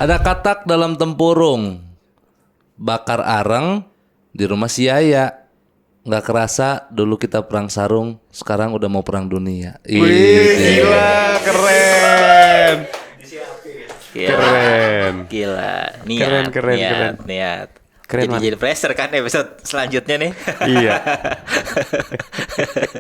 Ada katak dalam tempurung, bakar arang di rumah si Yaya. Nggak kerasa dulu kita perang sarung, sekarang udah mau perang dunia. Wih, gila, keren. Gila. Niat. Keren, Man. Jadi pressure kan episode selanjutnya nih. Iya.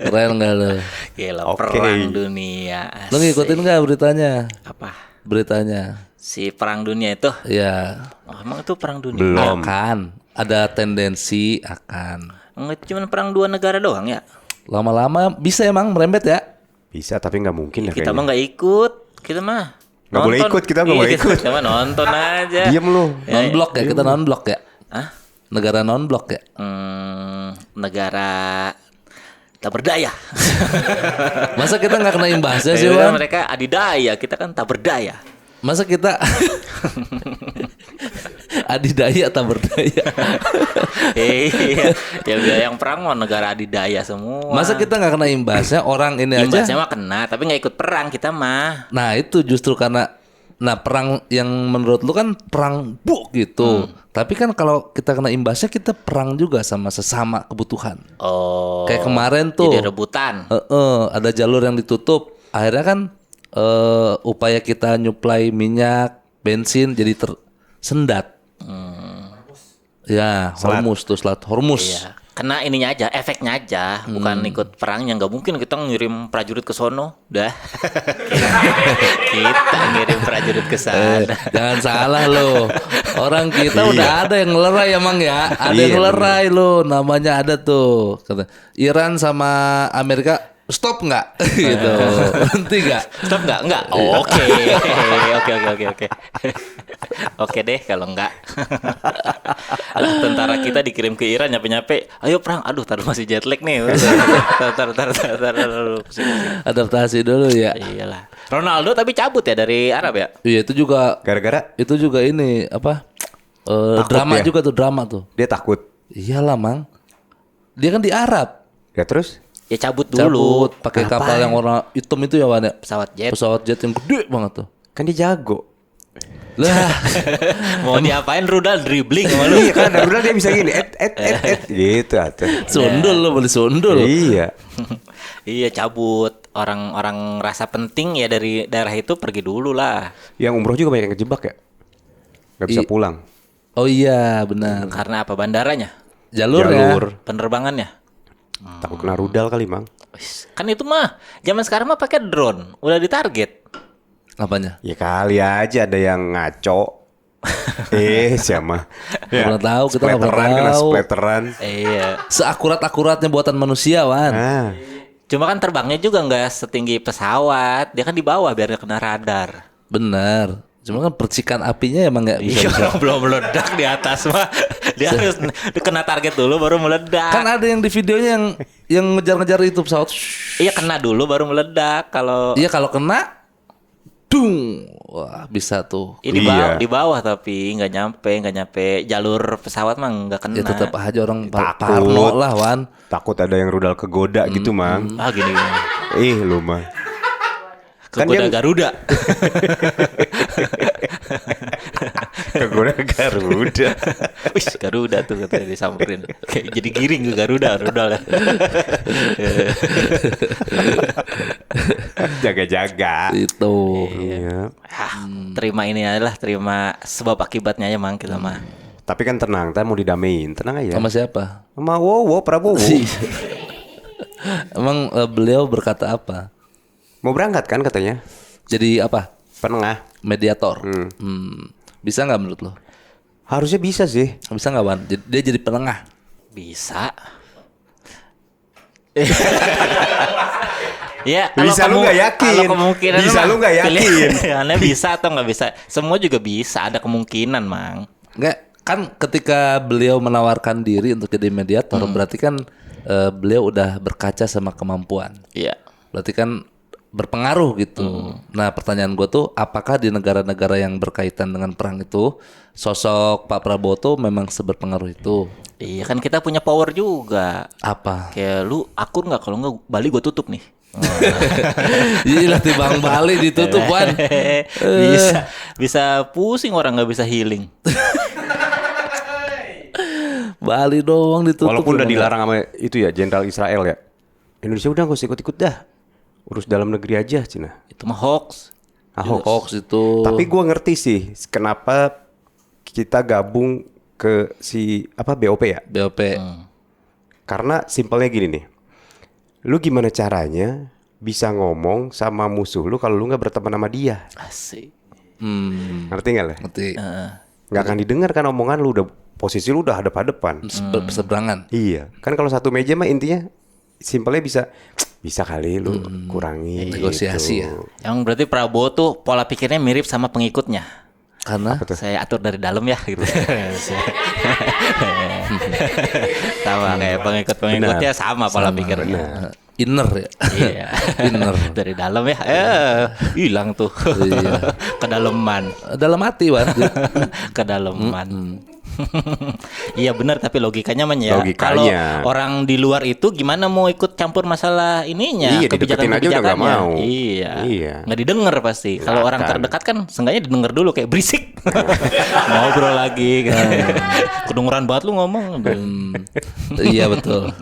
Keren nggak lo? Gila, Oke. perang dunia. Lo ngikutin nggak beritanya? Apa? Beritanya? Si perang dunia itu? Ya. Oh, emang itu perang dunia? Belum. Akan ada tendensi akan. Enggak cuma perang dua negara doang ya? Lama-lama bisa emang merembet ya? Bisa tapi nggak mungkin ya Kita mah kayaknya. nggak ikut. Kita mah Nggak boleh nonton. ikut, kita nggak Iya, boleh ikut. Kita mah nonton aja. Diem lu. Non blok ya, kita non blok ya. Hah? Negara non blok ya. Negara tak berdaya. Masa kita nggak kena imbasnya sih, Ya, Wan? mereka adidaya, kita kan tak berdaya. Masa kita adidaya tak berdaya? Iya, ya yang perang mau negara adidaya semua. Masa kita nggak kena imbasnya? Orang ini imbasnya aja. mah kena, tapi nggak ikut perang kita mah. Nah itu justru karena, nah perang yang menurut lu kan perang gitu. Tapi kan kalau kita kena imbasnya, kita perang juga sama sesama kebutuhan. Oh. Kayak kemarin tuh. Jadi rebutan. Ada jalur yang ditutup. Akhirnya kan upaya kita nyuplai minyak, bensin jadi tersendat. Ya, Hormuz tuh, Selat Hormuz. Iya. Kena ininya aja, efeknya aja, bukan ikut perangnya. Nggak mungkin kita ngirim prajurit ke sono, dah. Kita ngirim prajurit ke sana. Jangan salah lo. Orang kita udah ada yang ngelerai emang ya. Ada yang ngelerai lo. Namanya ada tuh. Kata Iran sama Amerika stop nggak? Gitu. Berhenti nggak? Stop nggak? Nggak. Oh, oke. Oke. Oke deh kalau nggak. Lah, tentara kita dikirim ke Iran nyape-nyape. Ayo perang. Aduh, taruh masih jet lag nih. Tar. Adaptasi dulu ya. Iyalah. Ronaldo tapi cabut ya dari Arab ya? Iya itu juga. Gara-gara Itu juga ini apa? Drama ya? juga tuh, drama tuh. dia takut. Iyalah mang. Dia kan di Arab. Ya terus? Ya cabut dulu. Cabut pakai kapal yang warna hitam itu ya Wan ya. Pesawat jet. Pesawat jet yang gede banget tuh. Kan dia jago. Lah, Mau diapain Rudal dribbling sama lu? Iya kan, ada dia bisa gini, gitu atuh. sundul lo boleh sundul. Iya. Iya cabut. Orang-orang rasa penting ya dari daerah itu pergi dulu lah. Yang umroh juga banyak yang kejebak ya. Gak bisa pulang. Oh iya benar. Karena apa? Bandaranya? Jalur. Penerbangannya? Takut kena rudal kali, Mang. Wis, kan itu mah zaman sekarang mah pakai drone, udah ditarget. Apanya? Ya kali aja ada yang ngaco. Siapa? Nggak pernah tahu, kita nggak pernah Kena tahu. splatteran. Iya. Seakurat-akuratnya buatan manusia Wan. Nah, Cuma kan terbangnya juga nggak setinggi pesawat, dia kan di bawah biar nggak kena radar. Benar. Cuma kan percikan apinya emang nggak bisa. Iya, belum meledak di atas mah. Dia harus kena target dulu baru meledak. Kan ada yang di videonya yang ngejar-ngejar itu pesawat. Iya kena dulu baru meledak kalau Iya kalau kena, dung, wah bisa tuh. ini Iya. di bawah tapi nggak nyampe jalur pesawat mah nggak kena. Ya tetap aja orang Takut. parno lah Wan. takut ada yang rudal kegoda gitu, Mang. Ah gini. Lu mah. Kan Kegoda dia- Garuda. Kegoda Garuda. Wih, Garuda tuh katanya disamperin. Kayak jadi giring ke Garuda, rudal. Jaga-jaga. Itu. Iya. Terima ini adalah terima sebab akibatnya ya Mang kita mah. Tapi kan tenang, kita mau didamein. Tenang aja. Sama siapa? Sama Prabowo. Emang beliau berkata apa? Mau berangkat kan katanya. Jadi apa? Penengah. Mediator. Bisa nggak menurut lo? Harusnya bisa sih. Bisa nggak Wan? Dia jadi penengah. Bisa. Ya, Bisa lu nggak yakin? Kalau kemungkinan Bisa mah lu nggak yakin? pilihannya bisa atau nggak bisa? Semua juga bisa, ada kemungkinan, Mang. Nggak, kan ketika beliau menawarkan diri untuk jadi mediator, berarti kan beliau udah berkaca sama kemampuan. Iya. Berarti kan berpengaruh gitu. Nah, pertanyaan gue tuh, apakah di negara-negara yang berkaitan dengan perang itu sosok Pak Prabowo tuh memang seberpengaruh itu? Iya kan kita punya power juga. Apa? Kayak lu akur nggak, kalau nggak Bali gue tutup nih. Gila Bang Bali ditutup Wan. bisa pusing orang, nggak bisa healing. Bali doang ditutup. Walaupun udah emang dilarang sama itu ya Jenderal Israel ya. Indonesia udah gak usah ikut-ikut dah. Urus dalam negeri aja Cina. Itu mah hoax. hoax itu. Tapi gua ngerti sih kenapa kita gabung ke si apa BOP ya. BOP. Karena simpelnya gini nih. Lu gimana caranya bisa ngomong sama musuh lu kalau lu gak berteman sama dia? Asik. Ngerti gak lah? Ngerti. Gak akan didengar kan omongan lu, udah posisi lu udah hadap-hadapan. Berseberangan. Iya, kan kalau satu meja mah intinya simpelnya bisa kali lu kurangi Negosiasi gitu. ya. Yang berarti Prabowo tuh pola pikirnya mirip sama pengikutnya. Karena Saya atur dari dalam ya gitu. Sama kayak pengikutnya sama pola pikirnya. inner ya. Iya. Inner. Dari dalam ya. Hilang tuh. Iya. Kedalaman. Dalam hati Wan. Kedalaman. Iya benar, tapi logikanya ya. Logikanya. Kalau orang di luar itu gimana mau ikut campur masalah ininya, Iya, dideketin aja udah nggak mau. Iya. Nggak didengar pasti. Kalau orang terdekat kan seenggaknya didengar dulu, kayak berisik. Ngobrol lagi gitu. Kedengeran banget lu ngomong. Iya betul.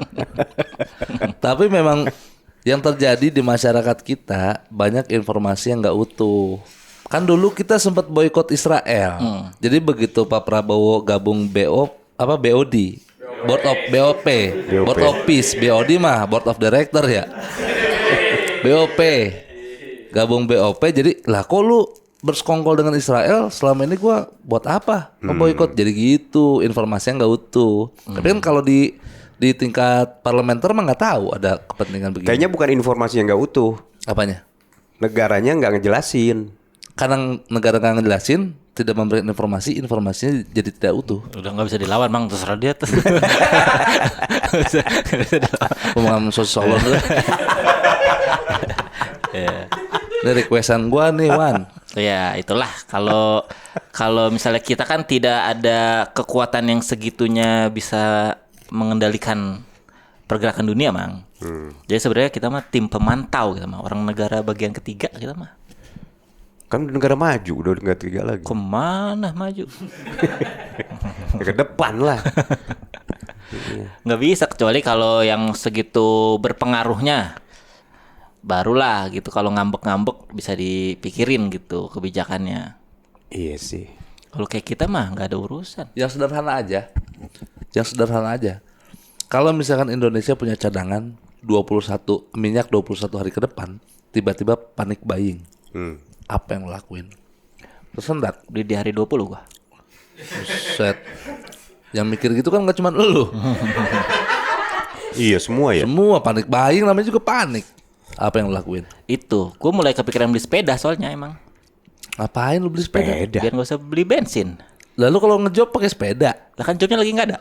Tapi memang yang terjadi di masyarakat kita banyak informasi yang nggak utuh. Kan dulu kita sempat boikot Israel. Jadi begitu Pak Prabowo gabung BOD, Board of BOP, Board of Peace, BOD mah Board of Director ya. BOP. Gabung BOP jadi lah kok lu bersekongkol dengan Israel, selama ini gua buat apa? Boikot. Jadi gitu, informasinya nggak utuh. Tapi kan kalau di tingkat parlementer mah nggak tahu ada kepentingan begini. Kayaknya bukan informasi yang nggak utuh, Apanya? negaranya nggak ngejelasin. Karena negara nggak ngejelasin, tidak memberikan informasinya jadi tidak utuh. Udah nggak bisa dilawan, Bang, terserah dia tuh. Pemahaman sosial tuh. Ini requestan gua nih Wan. Ya itulah, kalau misalnya kita kan tidak ada kekuatan yang segitunya bisa mengendalikan pergerakan dunia, Mang. Jadi sebenarnya kita mah tim pemantau, kita mah orang negara bagian ketiga, kita mah. Kan udah negara maju, udah negara tiga lagi. Kemana maju? Ya, ke depan lah. Nggak bisa, kecuali kalau yang segitu berpengaruhnya, barulah gitu. Kalau ngambek-ngambek bisa dipikirin gitu kebijakannya. Iya sih. Kalau kayak kita mah nggak ada urusan. Yang sederhana aja. Kalau misalkan Indonesia punya cadangan 21 minyak 21 hari ke depan, tiba-tiba panik buying. Apa yang lo lakuin? Tersendat. Beli di hari 20 gua. Set. Yang mikir gitu kan gak cuma lu. Iya semua ya. Semua panik buying, namanya juga panik. Apa yang lo lakuin? Itu, gua mulai kepikiran beli sepeda soalnya emang. Ngapain lu beli sepeda? Biar nggak usah beli bensin. Lalu kalau ngejob pakai sepeda? Lah kan jobnya lagi nggak ada.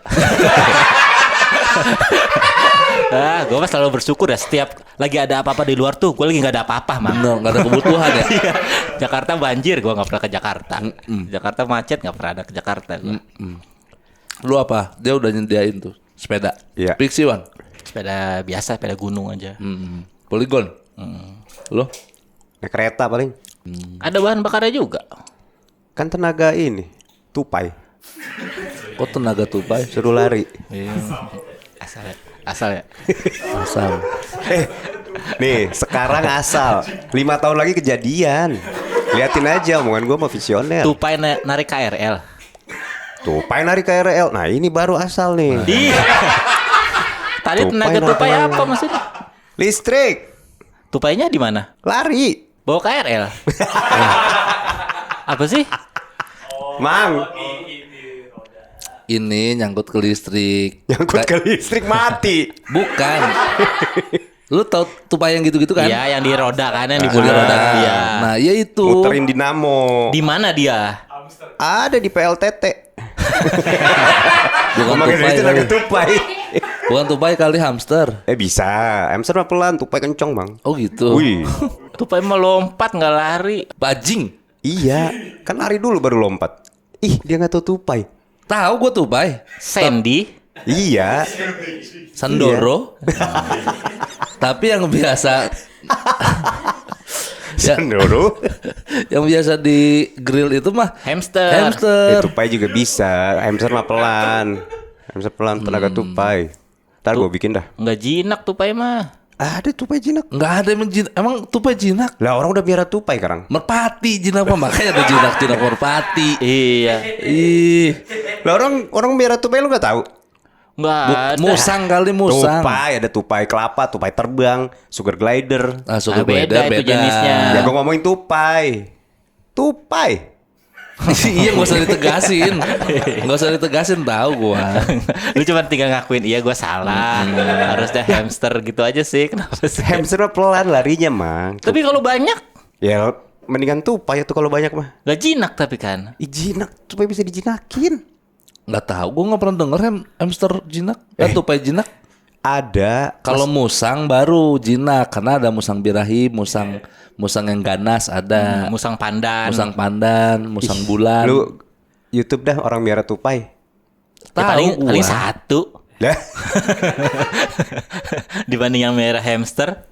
Gue mah selalu bersyukur ya, setiap lagi ada apa-apa di luar tuh, gue lagi nggak ada apa-apa, Mang. Bener, nggak ada kebutuhan ya. Iya. Jakarta banjir, gue nggak pernah ke Jakarta. Jakarta macet, nggak pernah ada ke Jakarta. Gua. Lu apa? Dia udah nyediain tuh sepeda. Iya. Pixie One. Sepeda biasa, sepeda gunung aja. Polygon. Lo? Naik kereta paling. Ada bahan bakarnya juga. Kan tenaga ini, tupai. Kok tenaga tupai? Suruh lari. Asal ya. Asal. Nih, sekarang asal. 5 tahun lagi kejadian. Liatin aja omongan gue mah visioner. Tupai narik KRL. Tupai narik KRL. Nah, ini baru asal nih. Iya. Tadi Tupai tenaga narik tupai KRL. apa maksudnya? Listrik. Tupainya di mana? Lari. Bawa KRL. Apa sih? Mang, Ini nyangkut ke listrik. nyangkut ke listrik mati. Bukan. Lu tahu tupai yang gitu-gitu kan? Iya, yang di roda kan, yang di Di bodi roda. roda. Iya. Nah, ya itu. Muterin dinamo. Di mana dia? Ada di PLTT. Bukan Ngomongin tupai. itu tenaga tapi. tupai. Bukan tupai kali hamster. Bisa. Hamster mah pelan, tupai kencong, Bang. Oh gitu. Wih. Tupai mah lompat nggak lari. Bajing. Iya, kan lari dulu baru lompat. Ih, dia nggak tahu tupai. Tahu gue tupai. Sandy. Iya. Sandoro. Tapi yang biasa Sandoro. yang biasa di grill itu mah Hamster. hamster. Tupai juga bisa. Hamster mah pelan. Hamster pelan, tenaga tupai. Ntar gue bikin dah. Nggak jinak tupai mah. Ada tupai jinak. Nggak ada emang tupai jinak. Lah orang udah biara tupai sekarang. Merpati jinak mah makanya ada jinak merpati. Iya. Ih, Lah orang biara tupai lu nggak tahu? Nggak ada. musang kali musang. Tupai, ada tupai kelapa, tupai terbang, sugar glider. Ah, suka beda itu jenisnya. Ya gue ngomongin tupai. Tupai. Iya nggak usah ditegasin, nggak usah ditegasin tahu gua. Lu cuma tinggal ngakuin iya gue salah. Harusnya hamster gitu aja sih. Kenapa sih? Hamster mah pelan larinya, Mang. Tapi kalau banyak Ya mendingan tupai tuh kalau banyak mah. nggak jinak tapi kan. Jinak, tupai bisa dijinakin. Nggak tahu, gua nggak pernah denger hamster jinak, tupai jinak. Ada. Kalau musang baru jinak karena ada musang birahi, musang yang ganas ada, Musang pandan. musang bulan. Lu YouTube dah orang miara tupai. Ya, Tahu paling gua. satu Lah, dibanding yang merah hamster.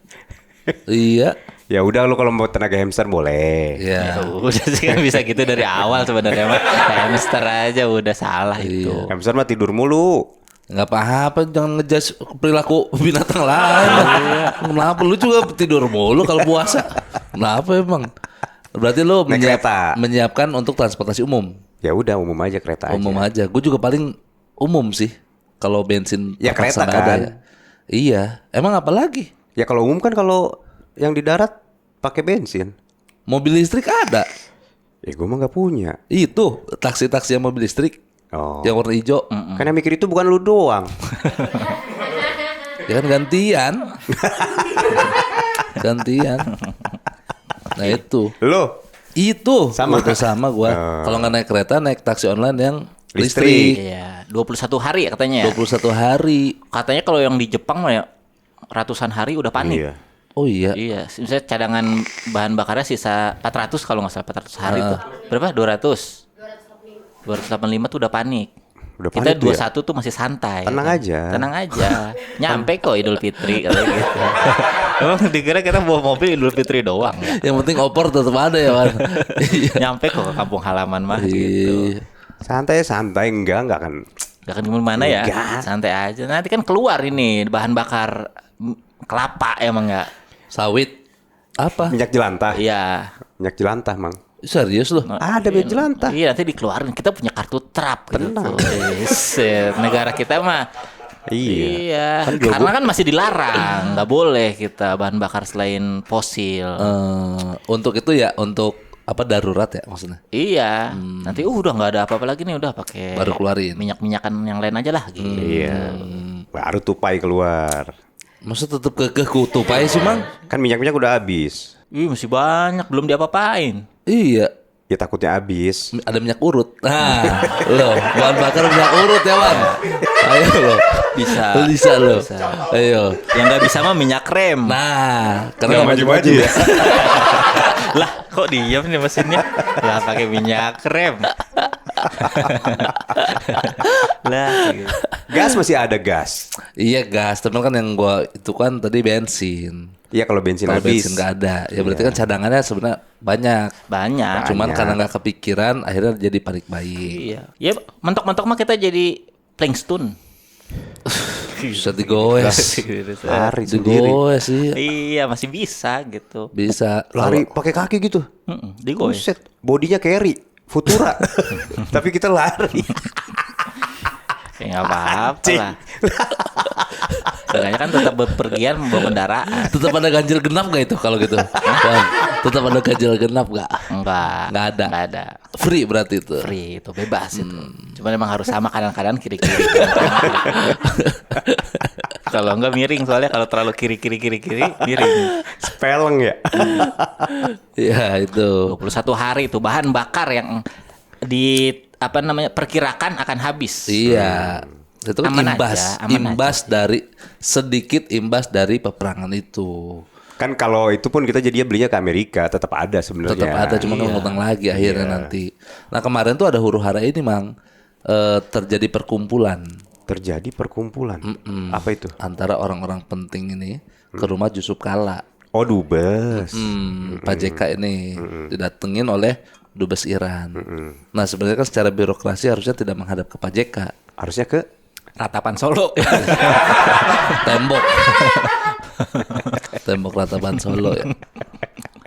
Iya, ya udah lu kalau mau tenaga hamster boleh. iya. Ya udah sih kan bisa gitu dari awal sebenarnya mah. Hamster aja udah salah itu. Hamster mah tidur mulu. Nggak apa-apa, jangan ngejudge perilaku binatang lain. Kenapa lu juga tidur mulu kalau puasa? Kenapa emang? Berarti lu Naik kereta. menyiapkan untuk transportasi umum. Ya udah umum aja kereta aja. Umum aja. Gue juga paling umum sih. Kalau bensin Ya, terpaksa kereta nggak ada kan. ya. Iya. Emang apa lagi? Ya kalau umum kan kalau yang di darat pakai bensin. Mobil listrik ada. Ya gue mah nggak punya. Itu taksi-taksi yang mobil listrik Oh. yang warna hijau. Kan yang mikir itu bukan lu doang. Ya kan gantian. Gantian. Nah itu. Lo Itu Sama. udah sama gua. Kalau nggak naik kereta, naik taksi online yang listrik. Iya, 21 hari ya katanya ya. 21 hari. Katanya kalau yang di Jepang mah ya ratusan hari udah panik. Iya. Oh iya. Iya, misalnya cadangan bahan bakarnya sisa 400 kalau nggak salah 400 hari tuh. Berapa? 200. 285 tuh udah panik. Udah Kita panik tuh ya? 21 tuh masih santai. Tenang aja. Tenang aja. Nyampe kok Idul Fitri katanya gitu. Emang dikira kita bawa mobil Idul Fitri doang ya? Yang penting opor tetap ada ya, Wan. Iya. Nyampe kok ke kampung halaman mah gitu. Iya. Santai enggak kan. Gak akan gimana ya? Enggak. Santai aja. Nanti kan keluar ini bahan bakar kelapa emang nggak? Sawit. Apa? Minyak jelantah. Iya. Minyak jelantah, Mang. Serius loh? Ada minyak jelantah. Iya nanti dikeluarin. Kita punya kartu trap gitu. Set. Negara kita mah. Iya. Kan jual Karena kan masih dilarang. Nggak boleh kita bahan bakar selain fosil. Untuk itu ya, untuk apa darurat ya maksudnya? Iya. Nanti udah nggak ada apa-apa lagi nih. Udah pakai Baru keluarin. minyak-minyakan yang lain aja lah. Gitu. Iya. Baru tupai keluar. Masa tetap kekeh kutupai sih, Mang? Kan minyak-minyak udah habis. Ih masih banyak. Belum diapa-apain. Iya. Ya takutnya habis. Ada minyak urut. Nah, lo bahan bakar minyak urut ya, Wan. Ayo lo. Bisa. Bisa lo. Ayo. Yang nggak bisa mah minyak rem. Nah, karena Nggak nggak maju-maju maju-maju ya. Lah kok diam nih mesinnya? Lah pakai minyak rem. Lah gitu. Gas masih ada gas. Iya gas, tapi kan yang gua itu kan tadi bensin. Iya kalau bensin Kalau habis. bensin nggak ada, ya berarti kan cadangannya sebenarnya banyak. Banyak. Cuman Banyak. karena nggak kepikiran, akhirnya jadi panik bayi. Iya. Ya mentok-mentok mah kita jadi Plankstone. Bisa digoes, Lari sendiri. digoes sih, Iya masih bisa gitu. bisa. Lari pakai kaki gitu. Digoes. Buset, bodinya carry, Futura. Tapi kita lari. Ya nggak apa-apa lah. Seenggaknya kan tetap berpergian membawa kendaraan. Tetap ada ganjil genap gak itu kalau gitu? Wan, tetap ada ganjil genap gak? Enggak. Nggak ada. Nggak ada. Free berarti itu. Free itu bebas itu. Cuman emang harus sama kanan-kanan kiri-kiri. Kalau enggak miring soalnya kalau terlalu kiri-kiri miring. Speleng ya. Ya itu. 21 hari itu bahan bakar yang di apa namanya perkirakan akan habis. Iya. Itu kan Aman imbas, aja, aman imbas dari sedikit imbas dari peperangan itu. Kan kalau itu pun kita jadinya belinya ke Amerika, tetap ada sebenarnya. Tetap ada, cuma kan ngutang lagi akhirnya nanti. Nah kemarin tuh ada huru-hara ini Mang, terjadi perkumpulan Terjadi perkumpulan. Apa itu? antara orang-orang penting ini ke rumah Yusuf Kala. Oh, dubes. Pak JK ini didatengin oleh dubes Iran. Nah sebenarnya kan secara birokrasi harusnya tidak menghadap ke Pak JK, Harusnya ke Ratapan Solo. tembok, tembok Ratapan Solo ya.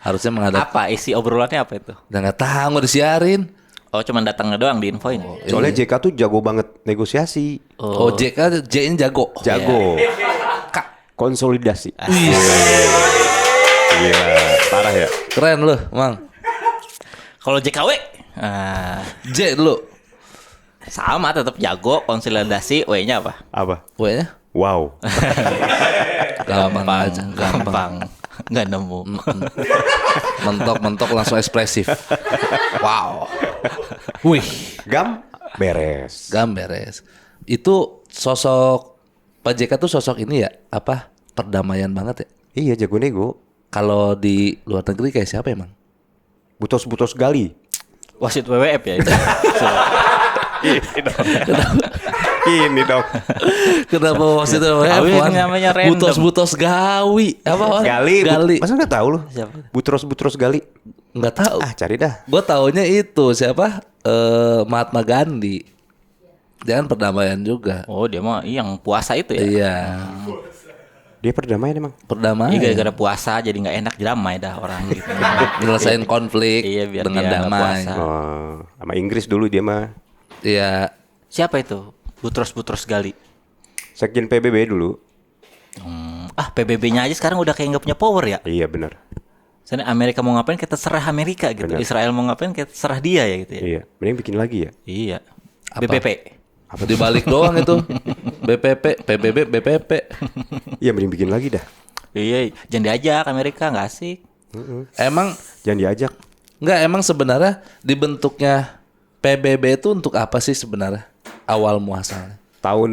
Harusnya menghadap. Apa isi obrolannya apa itu? Udah nggak tahu, nggak disiarin. Oh, cuman datangnya doang diinfoin. Soalnya JK tuh jago banget negosiasi. Oh, JK, J ini jago. Jago. Konsolidasi. Iya, parah ya. Keren loh, Mang. Kalau JKW, J dulu. sama tetap jago, konsolidasi, W-nya apa? Apa? W-nya Wow. gampang aja, gampang. Nggak nemu. Mentok-mentok langsung ekspresif. Wow. Wih, Beres. beres. Itu sosok Pak JK tuh sosok ini ya, apa? Perdamaian banget ya. Iya, jago nego. Kalau di luar negeri kayak siapa emang? Butos-butos gali. Wasit WWF ya itu. Ini dong. Kenapa wasit itu? Yang namanya random. Butos-butos gawi. Apa? Gali. Masa nggak tahu lu? Siapa? Butros gali. Nggak tahu. Ah, cari dah. Gue taunya itu siapa? Mahatma Gandhi. Dia kan perdamaian juga. Oh, dia mah yang puasa itu ya. Iya. Dia perdamaian emang. Perdamaian. Iya, gara-gara puasa jadi nggak enak damai dah orang gitu. Nyelesain konflik Iya, biar dengan dia nggak damai. puasa. Oh, sama Inggris dulu dia mah. Iya. Siapa itu? Butros Gali. Sekjen PBB dulu. PBB-nya aja sekarang udah kayak nggak punya power ya. Iya benar. Soalnya Amerika mau ngapain kita serah Amerika gitu. Benar. Israel mau ngapain kita serah dia ya gitu ya. Iya. Mending bikin lagi ya. Iya. Apa? BPP. Apa dibalik doang itu? BPP, PBB, BPP. Iya, mending bikin lagi dah. Iya, jangan diajak Amerika, nggak asik. Emang Jangan diajak. emang sebenarnya dibentuknya PBB itu untuk apa sih sebenarnya? Awal muasalnya. Tahun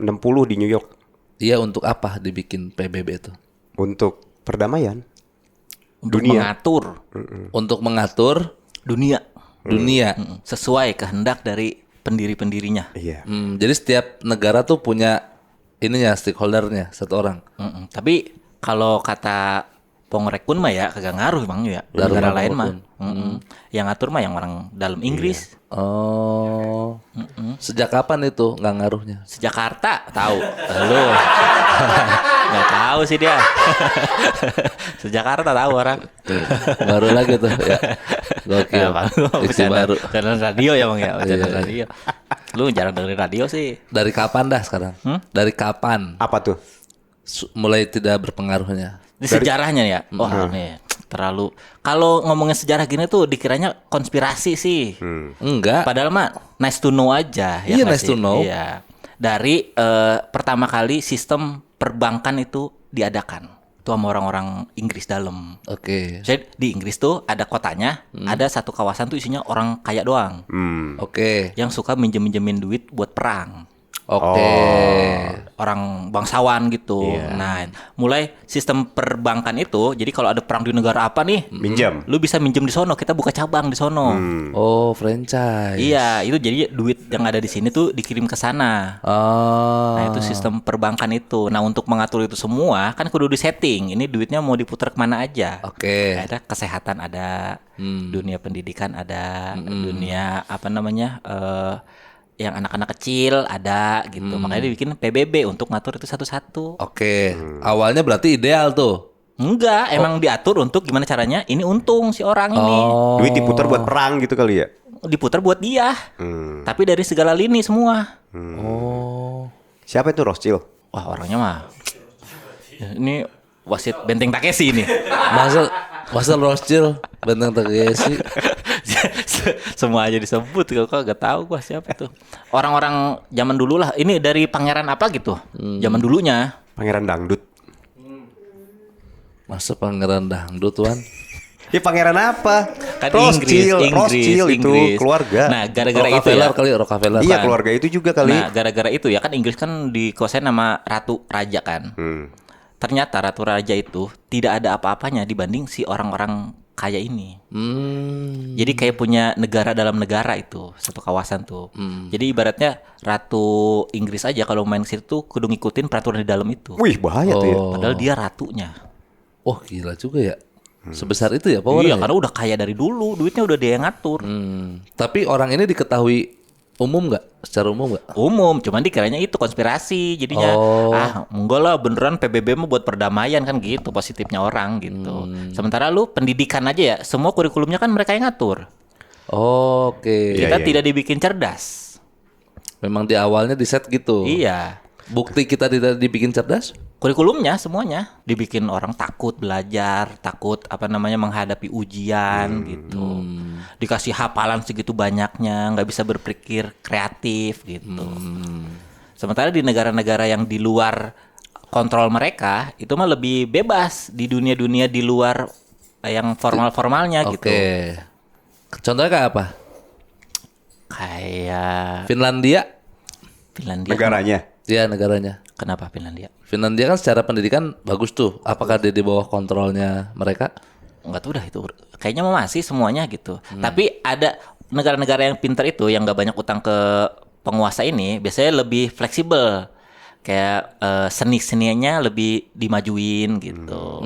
60 di New York Iya, untuk apa dibikin PBB itu? untuk perdamaian. Untuk Dunia. mengatur Untuk mengatur dunia dunia. sesuai kehendak dari pendiri-pendirinya. Iya. Jadi setiap negara tuh punya ininya, stakeholdernya satu orang. Tapi kalau kata Pongrekun mah ya kagak ngaruh bang ya. Dari Negara mana lain mah. pun. Yang ngatur mah yang orang dalam Inggris. Oh. Sejak kapan itu nggak ngaruhnya? Sejakarta tahu. Lu nggak tahu sih dia. Sejakarta tahu orang. Baru lagi tuh ya. Gokil. Diksi baru. Channel radio ya bang ya. Channel radio. Lu jarang dengerin radio sih. Dari kapan dah sekarang? Dari kapan Apa tuh? mulai tidak berpengaruhnya? Di sejarahnya ya. Wah nih terlalu. Kalau ngomongin sejarah gini tuh dikiranya konspirasi sih. Enggak. Padahal mah nice to know aja. Iya, nggak nice to sih? know. Iya. Dari pertama kali sistem perbankan itu diadakan. Itu sama orang-orang Inggris dalam. Oke. Jadi di Inggris tuh ada kotanya, ada satu kawasan tuh isinya orang kaya doang. Oke. Yang suka minjem-minjemin duit buat perang. Oke. Orang bangsawan gitu. Nah, mulai sistem perbankan itu, jadi kalau ada perang di negara apa nih, Minjam. lu bisa minjem di sono, kita buka cabang di sono. Oh, franchise. Iya, itu jadi duit yang ada di sini tuh dikirim ke sana. Oh. Nah, itu sistem perbankan itu. Nah, untuk mengatur itu semua kan kudu di setting. Ini duitnya mau diputar kemana aja. Oke. Ada kesehatan ada, dunia pendidikan ada, dunia apa namanya? Yang anak-anak kecil ada gitu. Makanya dibikin PBB untuk ngatur itu satu-satu. Oke. Awalnya berarti ideal tuh. Enggak, emang diatur untuk gimana caranya ini untung si orang ini. Oh. Duit diputar buat perang gitu kali ya. Diputar buat dia. Tapi dari segala lini semua. Oh. Siapa itu Rothschild? Wah, orangnya mah ini wasit Benteng Takeshi ini. Masa Rothschild, Benteng Takeshi. Semua aja disebut, kok gak tahu gua siapa itu. Orang-orang zaman dulu lah. Ini dari pangeran apa gitu? Zaman dulunya. Pangeran Dangdut. Masa pangeran dangdut, Wan? Ya pangeran apa? Kan Rothschild itu keluarga. Nah, gara-gara itu ya. Rockefeller. Iya, keluarga itu juga kali. Nah, gara-gara itu ya kan Inggris kan dikuasain sama ratu raja kan. Ternyata ratu raja itu tidak ada apa-apanya dibanding si orang-orang kaya ini. Jadi kayak punya negara dalam negara itu, satu kawasan tuh. Jadi ibaratnya ratu Inggris aja kalau main ke situ tuh kudu ngikutin peraturan di dalam itu. Wih, bahaya tuh ya. Padahal dia ratunya. Oh, gila juga ya. Sebesar itu ya powernya. Iya, karena udah kaya dari dulu, duitnya udah dia yang ngatur. Tapi orang ini diketahui umum nggak? Secara umum nggak? Umum, cuman dikiranya itu konspirasi. Jadinya enggak lah beneran PBB mah buat perdamaian kan gitu positifnya orang gitu. Sementara lu pendidikan aja ya, semua kurikulumnya kan mereka yang ngatur. Oke. Kita tidak dibikin cerdas. Memang di awalnya di set gitu. Iya. Bukti kita tidak dibikin cerdas? Kurikulumnya semuanya dibikin orang takut belajar, takut menghadapi ujian gitu. Dikasih hafalan segitu banyaknya, nggak bisa berpikir kreatif gitu. Sementara di negara-negara yang di luar kontrol mereka itu mah lebih bebas di dunia-dunia di luar yang formal-formalnya gitu. Oke. Contohnya kayak apa? Kayak Finlandia? Negaranya. Iya, negaranya. Kenapa Finlandia? Finlandia kan secara pendidikan bagus tuh. Apakah dia di bawah kontrolnya mereka? Enggak tuh dah itu. Kayaknya mah masih semuanya gitu. Tapi ada negara-negara yang pintar itu yang nggak banyak utang ke penguasa ini biasanya lebih fleksibel. Kayak seni-seninya lebih dimajuin gitu.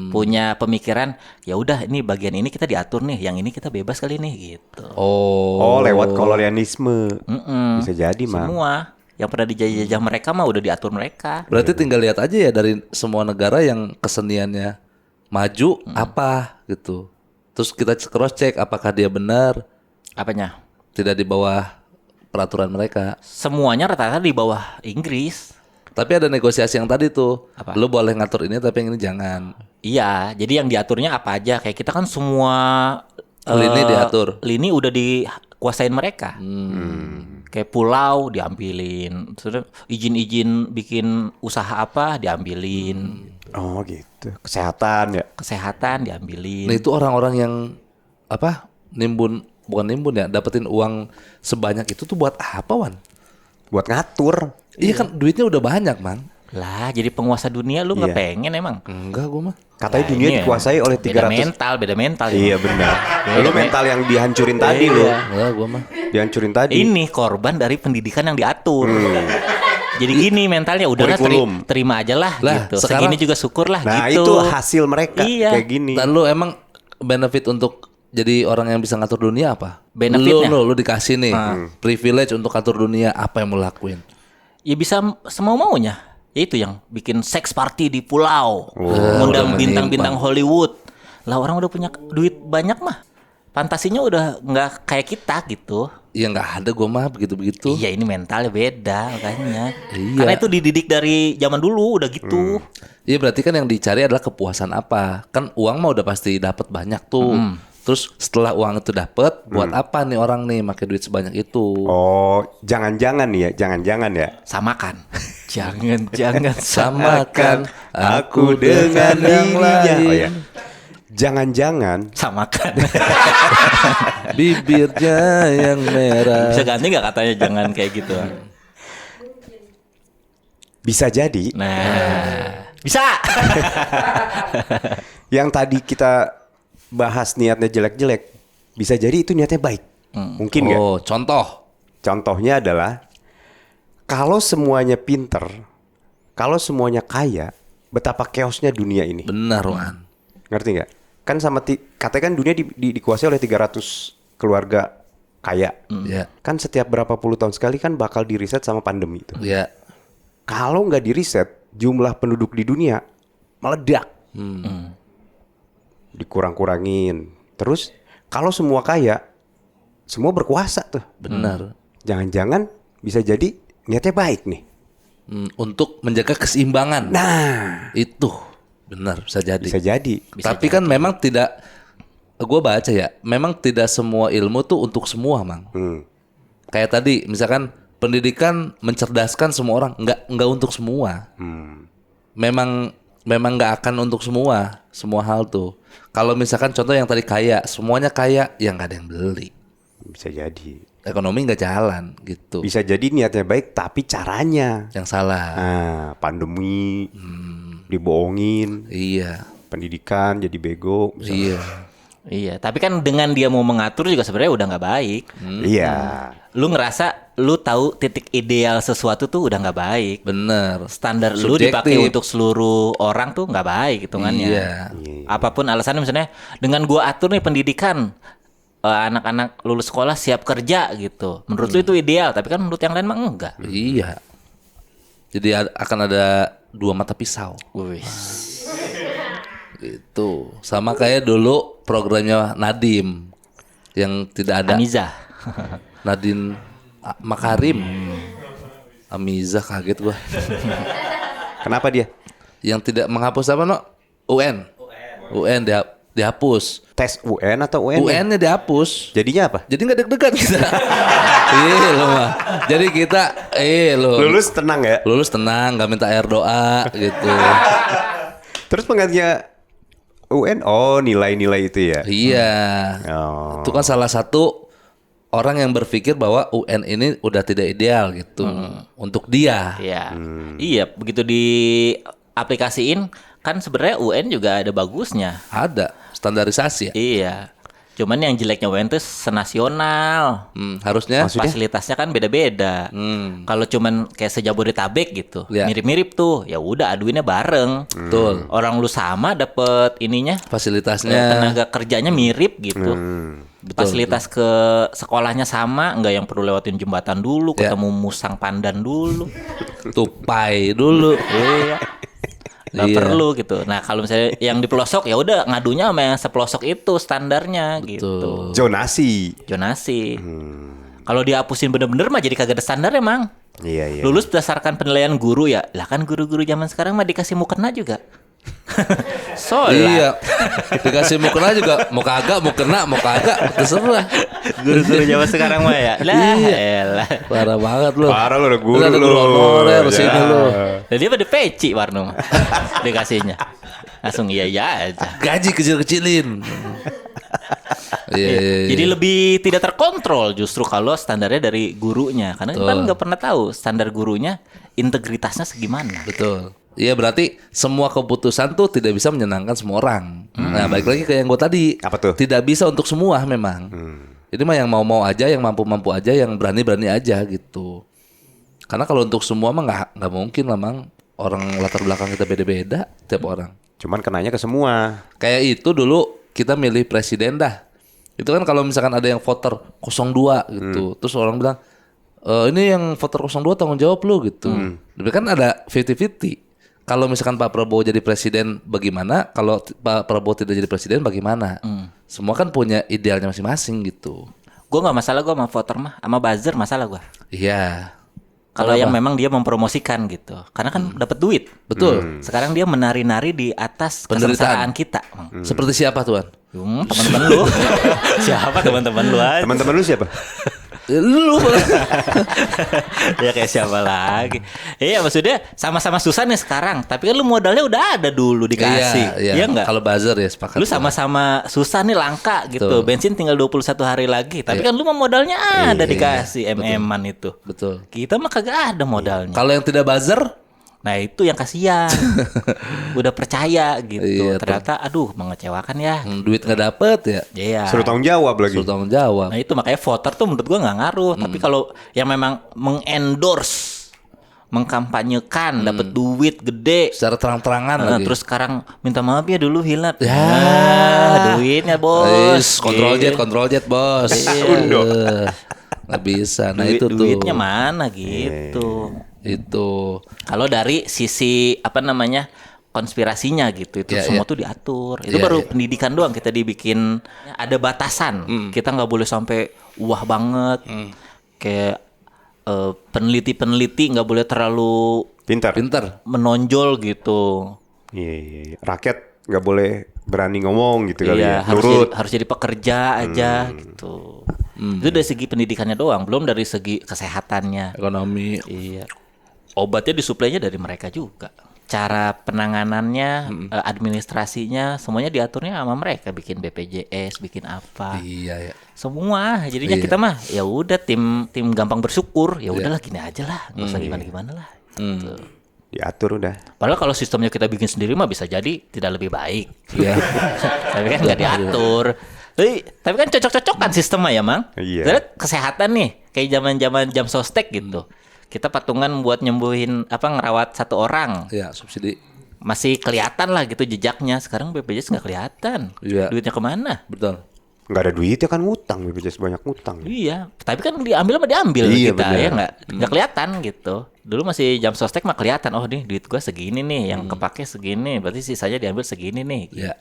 Punya pemikiran ya udah ini bagian ini kita diatur nih, yang ini kita bebas kali nih gitu. Oh, lewat kolonialisme. Bisa jadi, Mang. Semua yang pernah dijajah mereka mah udah diatur mereka. Berarti tinggal lihat aja ya dari semua negara yang keseniannya maju apa gitu. Terus kita cross check apakah dia benar Apanya? tidak di bawah peraturan mereka. Semuanya rata-rata di bawah Inggris. Tapi ada negosiasi yang tadi tuh. Apa? Lu boleh ngatur ini tapi yang ini jangan. Iya, jadi yang diaturnya apa aja. Kayak kita kan semua Lini diatur. Lini udah dikuasain mereka. Kayak pulau diambilin. Terus izin-izin bikin usaha apa diambilin. Oh, gitu. Kesehatan ya. Kesehatan diambilin. Nah itu orang-orang yang bukan nimbun ya, dapetin uang sebanyak itu tuh buat apa, Wan? Buat ngatur. Iya kan duitnya udah banyak, Man. Lah, jadi penguasa dunia lu nggak pengen emang? Enggak gua mah. Katanya Nah, dunia ini ya. dikuasai oleh Beda 300. beda mental. Iya, benar. Lu mental yang dihancurin tadi lu. Enggak gua mah. Dihancurin tadi. Ini korban dari pendidikan yang diatur. Jadi gini mentalnya udahlah Kurikulum. terima aja lah Lah, gitu. sekarang- Segini juga syukur lah Nah, gitu. itu hasil mereka Iya. kayak gini. Dan lu emang benefit untuk jadi orang yang bisa ngatur dunia apa? Benefitnya? Lu dikasih nih privilege untuk ngatur dunia, apa yang mau lakuin? Ya bisa semau maunya. Ya itu yang bikin sex party di pulau, udah undang bintang-bintang menyimpang. Hollywood. Lah orang udah punya duit banyak mah, fantasinya udah nggak kayak kita gitu. Ya nggak ada gua mah begitu-begitu. Iya ini mentalnya beda makanya. Iya. Karena itu dididik dari zaman dulu udah gitu. Iya berarti kan yang dicari adalah kepuasan apa? Kan uang mah udah pasti dapat banyak tuh. Terus setelah uang itu dapat, buat apa nih orang nih pakai duit sebanyak itu? Oh, jangan-jangan ya, jangan-jangan ya. Samakan. Jangan Samakan Aku dengan yang dirinya. lain. Oh ya. Jangan-jangan Samakan. bibirnya yang merah. Bisa ganti nggak katanya jangan kayak gitu. bisa jadi Nah, bisa. yang tadi kita bahas niatnya jelek-jelek, bisa jadi itu niatnya baik. Mungkin nggak? Oh, contoh. Contohnya adalah kalau semuanya pinter, kalau semuanya kaya, betapa chaosnya dunia ini. Benar, Wan. Ngerti nggak? Kan katanya kan dunia dikuasai oleh 300 keluarga kaya. Ya. Kan setiap berapa puluh tahun sekali kan bakal diriset sama pandemi itu. Ya. Kalau nggak diriset, jumlah penduduk di dunia meledak. Dikurang-kurangin. Terus kalau semua kaya, semua berkuasa tuh. Benar. Jangan-jangan bisa jadi niatnya baik nih. Untuk menjaga keseimbangan. Nah, Itu benar bisa jadi. bisa jadi. Tapi kan memang tidak, gue baca ya, memang tidak semua ilmu tuh untuk semua, Mang. Kayak tadi, misalkan pendidikan mencerdaskan semua orang, nggak untuk semua. Memang nggak akan untuk semua hal tuh. Kalau misalkan contoh yang tadi kaya, semuanya kaya, yang nggak ada yang beli. Bisa jadi. Ekonomi nggak jalan gitu. Bisa jadi niatnya baik tapi caranya. Yang salah. Nah, pandemi, dibohongin, Iya. pendidikan jadi bego. misalnya. Iya. Iya, tapi kan dengan dia mau mengatur juga sebenarnya udah nggak baik. Iya. Lu ngerasa lu tahu titik ideal sesuatu tuh udah nggak baik. Bener. Standar lu Subjektif. dipakai untuk seluruh orang tuh nggak baik hitungannya. Iya. Apapun alasannya, misalnya dengan gua atur nih pendidikan, anak-anak lulus sekolah siap kerja gitu. Menurut lu itu ideal, tapi kan menurut yang lain mah enggak. Iya. Jadi akan ada dua mata pisau. Wih. Gitu. Sama kayak dulu programnya Nadiem yang tidak ada Amiza. Nadine Makarim. Amiza kaget gua. Kenapa dia? Yang tidak menghapus apa no? UN. UN dihapus. Tes UN atau UN? UN-nya dihapus. Jadinya apa? Jadi nggak deg-degan kita. Iya loh mah. Jadi kita loh. Lulus tenang ya. Lulus tenang, nggak minta air doa gitu. Terus penggantinya UN, oh nilai-nilai itu ya. Iya. Oh. Itu kan salah satu orang yang berpikir bahwa UN ini udah tidak ideal gitu untuk dia. Iya. Iya, begitu diaplikasiin kan sebenarnya UN juga ada bagusnya. Ada standarisasi ya. Iya. Cuman yang jeleknya UN tuh senasional. Harusnya Maksudnya? Fasilitasnya kan beda-beda. Kalau cuman kayak sejabodetabek gitu, Ya. mirip-mirip tuh. Ya udah aduinnya bareng. betul. Orang lu sama dapet ininya, Fasilitasnya tenaga kerjanya mirip gitu. Betul, Fasilitas ke sekolahnya sama, nggak yang perlu lewatin jembatan dulu, Ya. ketemu musang pandan dulu. tupai dulu. Iya. Nggak Iya. perlu gitu. Nah kalau misalnya yang di pelosok ya udah ngadunya sama yang sepelosok itu standarnya gitu. Zonasi. Jonasi. Kalau dihapusin bener-bener mah jadi kagak ada standar emang. Iya, iya. Lulus berdasarkan penilaian guru ya. Lah kan guru-guru zaman sekarang mah dikasih mukena juga. Sholat. Iya. Dikasih mau kena juga, mau kagak, mau kena, mau kagak, terserah. Guru-guru zaman sekarang mah ya. Lah, elah. Parah banget lu. Parah lu, ada guru Ada lu. honorer Ya. sini lu. Jadi pada peci Warno mah. Dikasihnya. Langsung iya aja. Gaji kecil-kecilin. Iya, iya, iya. Jadi lebih tidak terkontrol justru kalau standarnya dari gurunya. Karena Betul. kan nggak pernah tahu standar gurunya integritasnya segimana. Betul. Iya berarti semua keputusan tuh tidak bisa menyenangkan semua orang. Nah balik lagi ke yang gue tadi. Apa tuh? Tidak bisa untuk semua memang. Ini mah yang mau-mau aja, yang mampu-mampu aja, yang berani-berani aja gitu. Karena kalau untuk semua mah nggak mungkin lah mang. Orang latar belakang kita beda-beda tiap orang. Cuman kenanya ke semua. Kayak itu dulu kita milih presiden dah. Itu kan kalau misalkan ada yang voter 02 gitu. Terus orang bilang, ini yang voter 02 tanggung jawab lu gitu. Tapi kan ada 50-50. Kalau misalkan Pak Prabowo jadi presiden bagaimana? Kalau Pak Prabowo tidak jadi presiden bagaimana? Semua kan punya idealnya masing-masing gitu. Gue nggak masalah gue sama voter mah, sama buzzer masalah gue. Iya. Kalau yang memang dia mempromosikan gitu, karena kan dapat duit. Betul. Sekarang dia menari-nari di atas Penderitaan. kesengsaraan kita. Seperti siapa tuan? Teman-teman lu. Siapa teman-teman lu aja? Teman-teman lu siapa? Lu Ya kayak siapa lagi? Iya maksudnya sama-sama susah nih sekarang, tapi kan lu modalnya udah ada dulu dikasih. Iya, Iya enggak? Kalau buzzer ya sepakat. Lu sama-sama susah nih langka gitu. Betul. Bensin tinggal 21 hari lagi, tapi kan lu mah modalnya ada dikasih MM-an itu. Betul. Kita mah kagak ada modalnya. Kalau yang tidak buzzer, Nah itu yang kasihan. Udah percaya gitu. Iya, Ternyata aduh mengecewakan ya. duit nggak dapet ya. Iya. Suruh tanggung jawab lagi. Suruh tanggung jawab. Nah itu makanya voter tuh menurut gua nggak ngaruh. Tapi kalau yang memang mengendorse, mengkampanyekan, dapat duit gede. Secara terang-terangan Nah, lagi. terus sekarang minta maaf ya dulu hilang. Ya. Duitnya bos. Is, kontrol jet bos. Nggak bisa. Nah itu tuh. Duitnya mana gitu. Itu. Kalau dari sisi apa namanya konspirasinya gitu itu Iya, semua iya. tuh diatur. Itu Iya, baru iya. pendidikan doang kita dibikin ada batasan. Kita nggak boleh sampai wah banget. Kayak peneliti-peneliti nggak boleh terlalu Pintar. menonjol gitu. Iya, iya, iya. Rakyat nggak boleh berani ngomong gitu kali Iya, ya. Nurut. harus jadi pekerja aja gitu. Itu dari segi pendidikannya doang, belum dari segi kesehatannya. Ekonomi. Iya. Obatnya disuplainya dari mereka juga. cara penanganannya, administrasinya, semuanya diaturnya sama mereka, bikin BPJS, bikin apa. Iya ya. Semua. Jadinya Iya. kita mah ya udah tim gampang bersyukur. Ya udahlah gini aja lah, nggak usah gimana-gimana lah. Gitu. Diatur udah. Padahal kalau sistemnya kita bikin sendiri mah bisa jadi tidak lebih baik. Iya. Tapi kan nggak diatur. Tapi kan cocok-cocokan sistemnya ya, Mang. Iya. Misalnya kesehatan nih, kayak zaman-zaman jam sostek gitu. Kita patungan buat nyembuhin ngerawat satu orang. Iya, subsidi. Masih kelihatan lah gitu jejaknya. Sekarang BPJS nggak kelihatan. Iya. Duitnya kemana? Betul. Nggak ada duitnya kan ngutang, BPJS banyak ngutang. Iya, tapi kan diambil sama diambil Iya, kita benar. ya nggak kelihatan gitu. Dulu masih jam sostek mah kelihatan. Oh nih duit gua segini nih, yang kepake segini, berarti sisanya diambil segini nih. Gitu. Iya.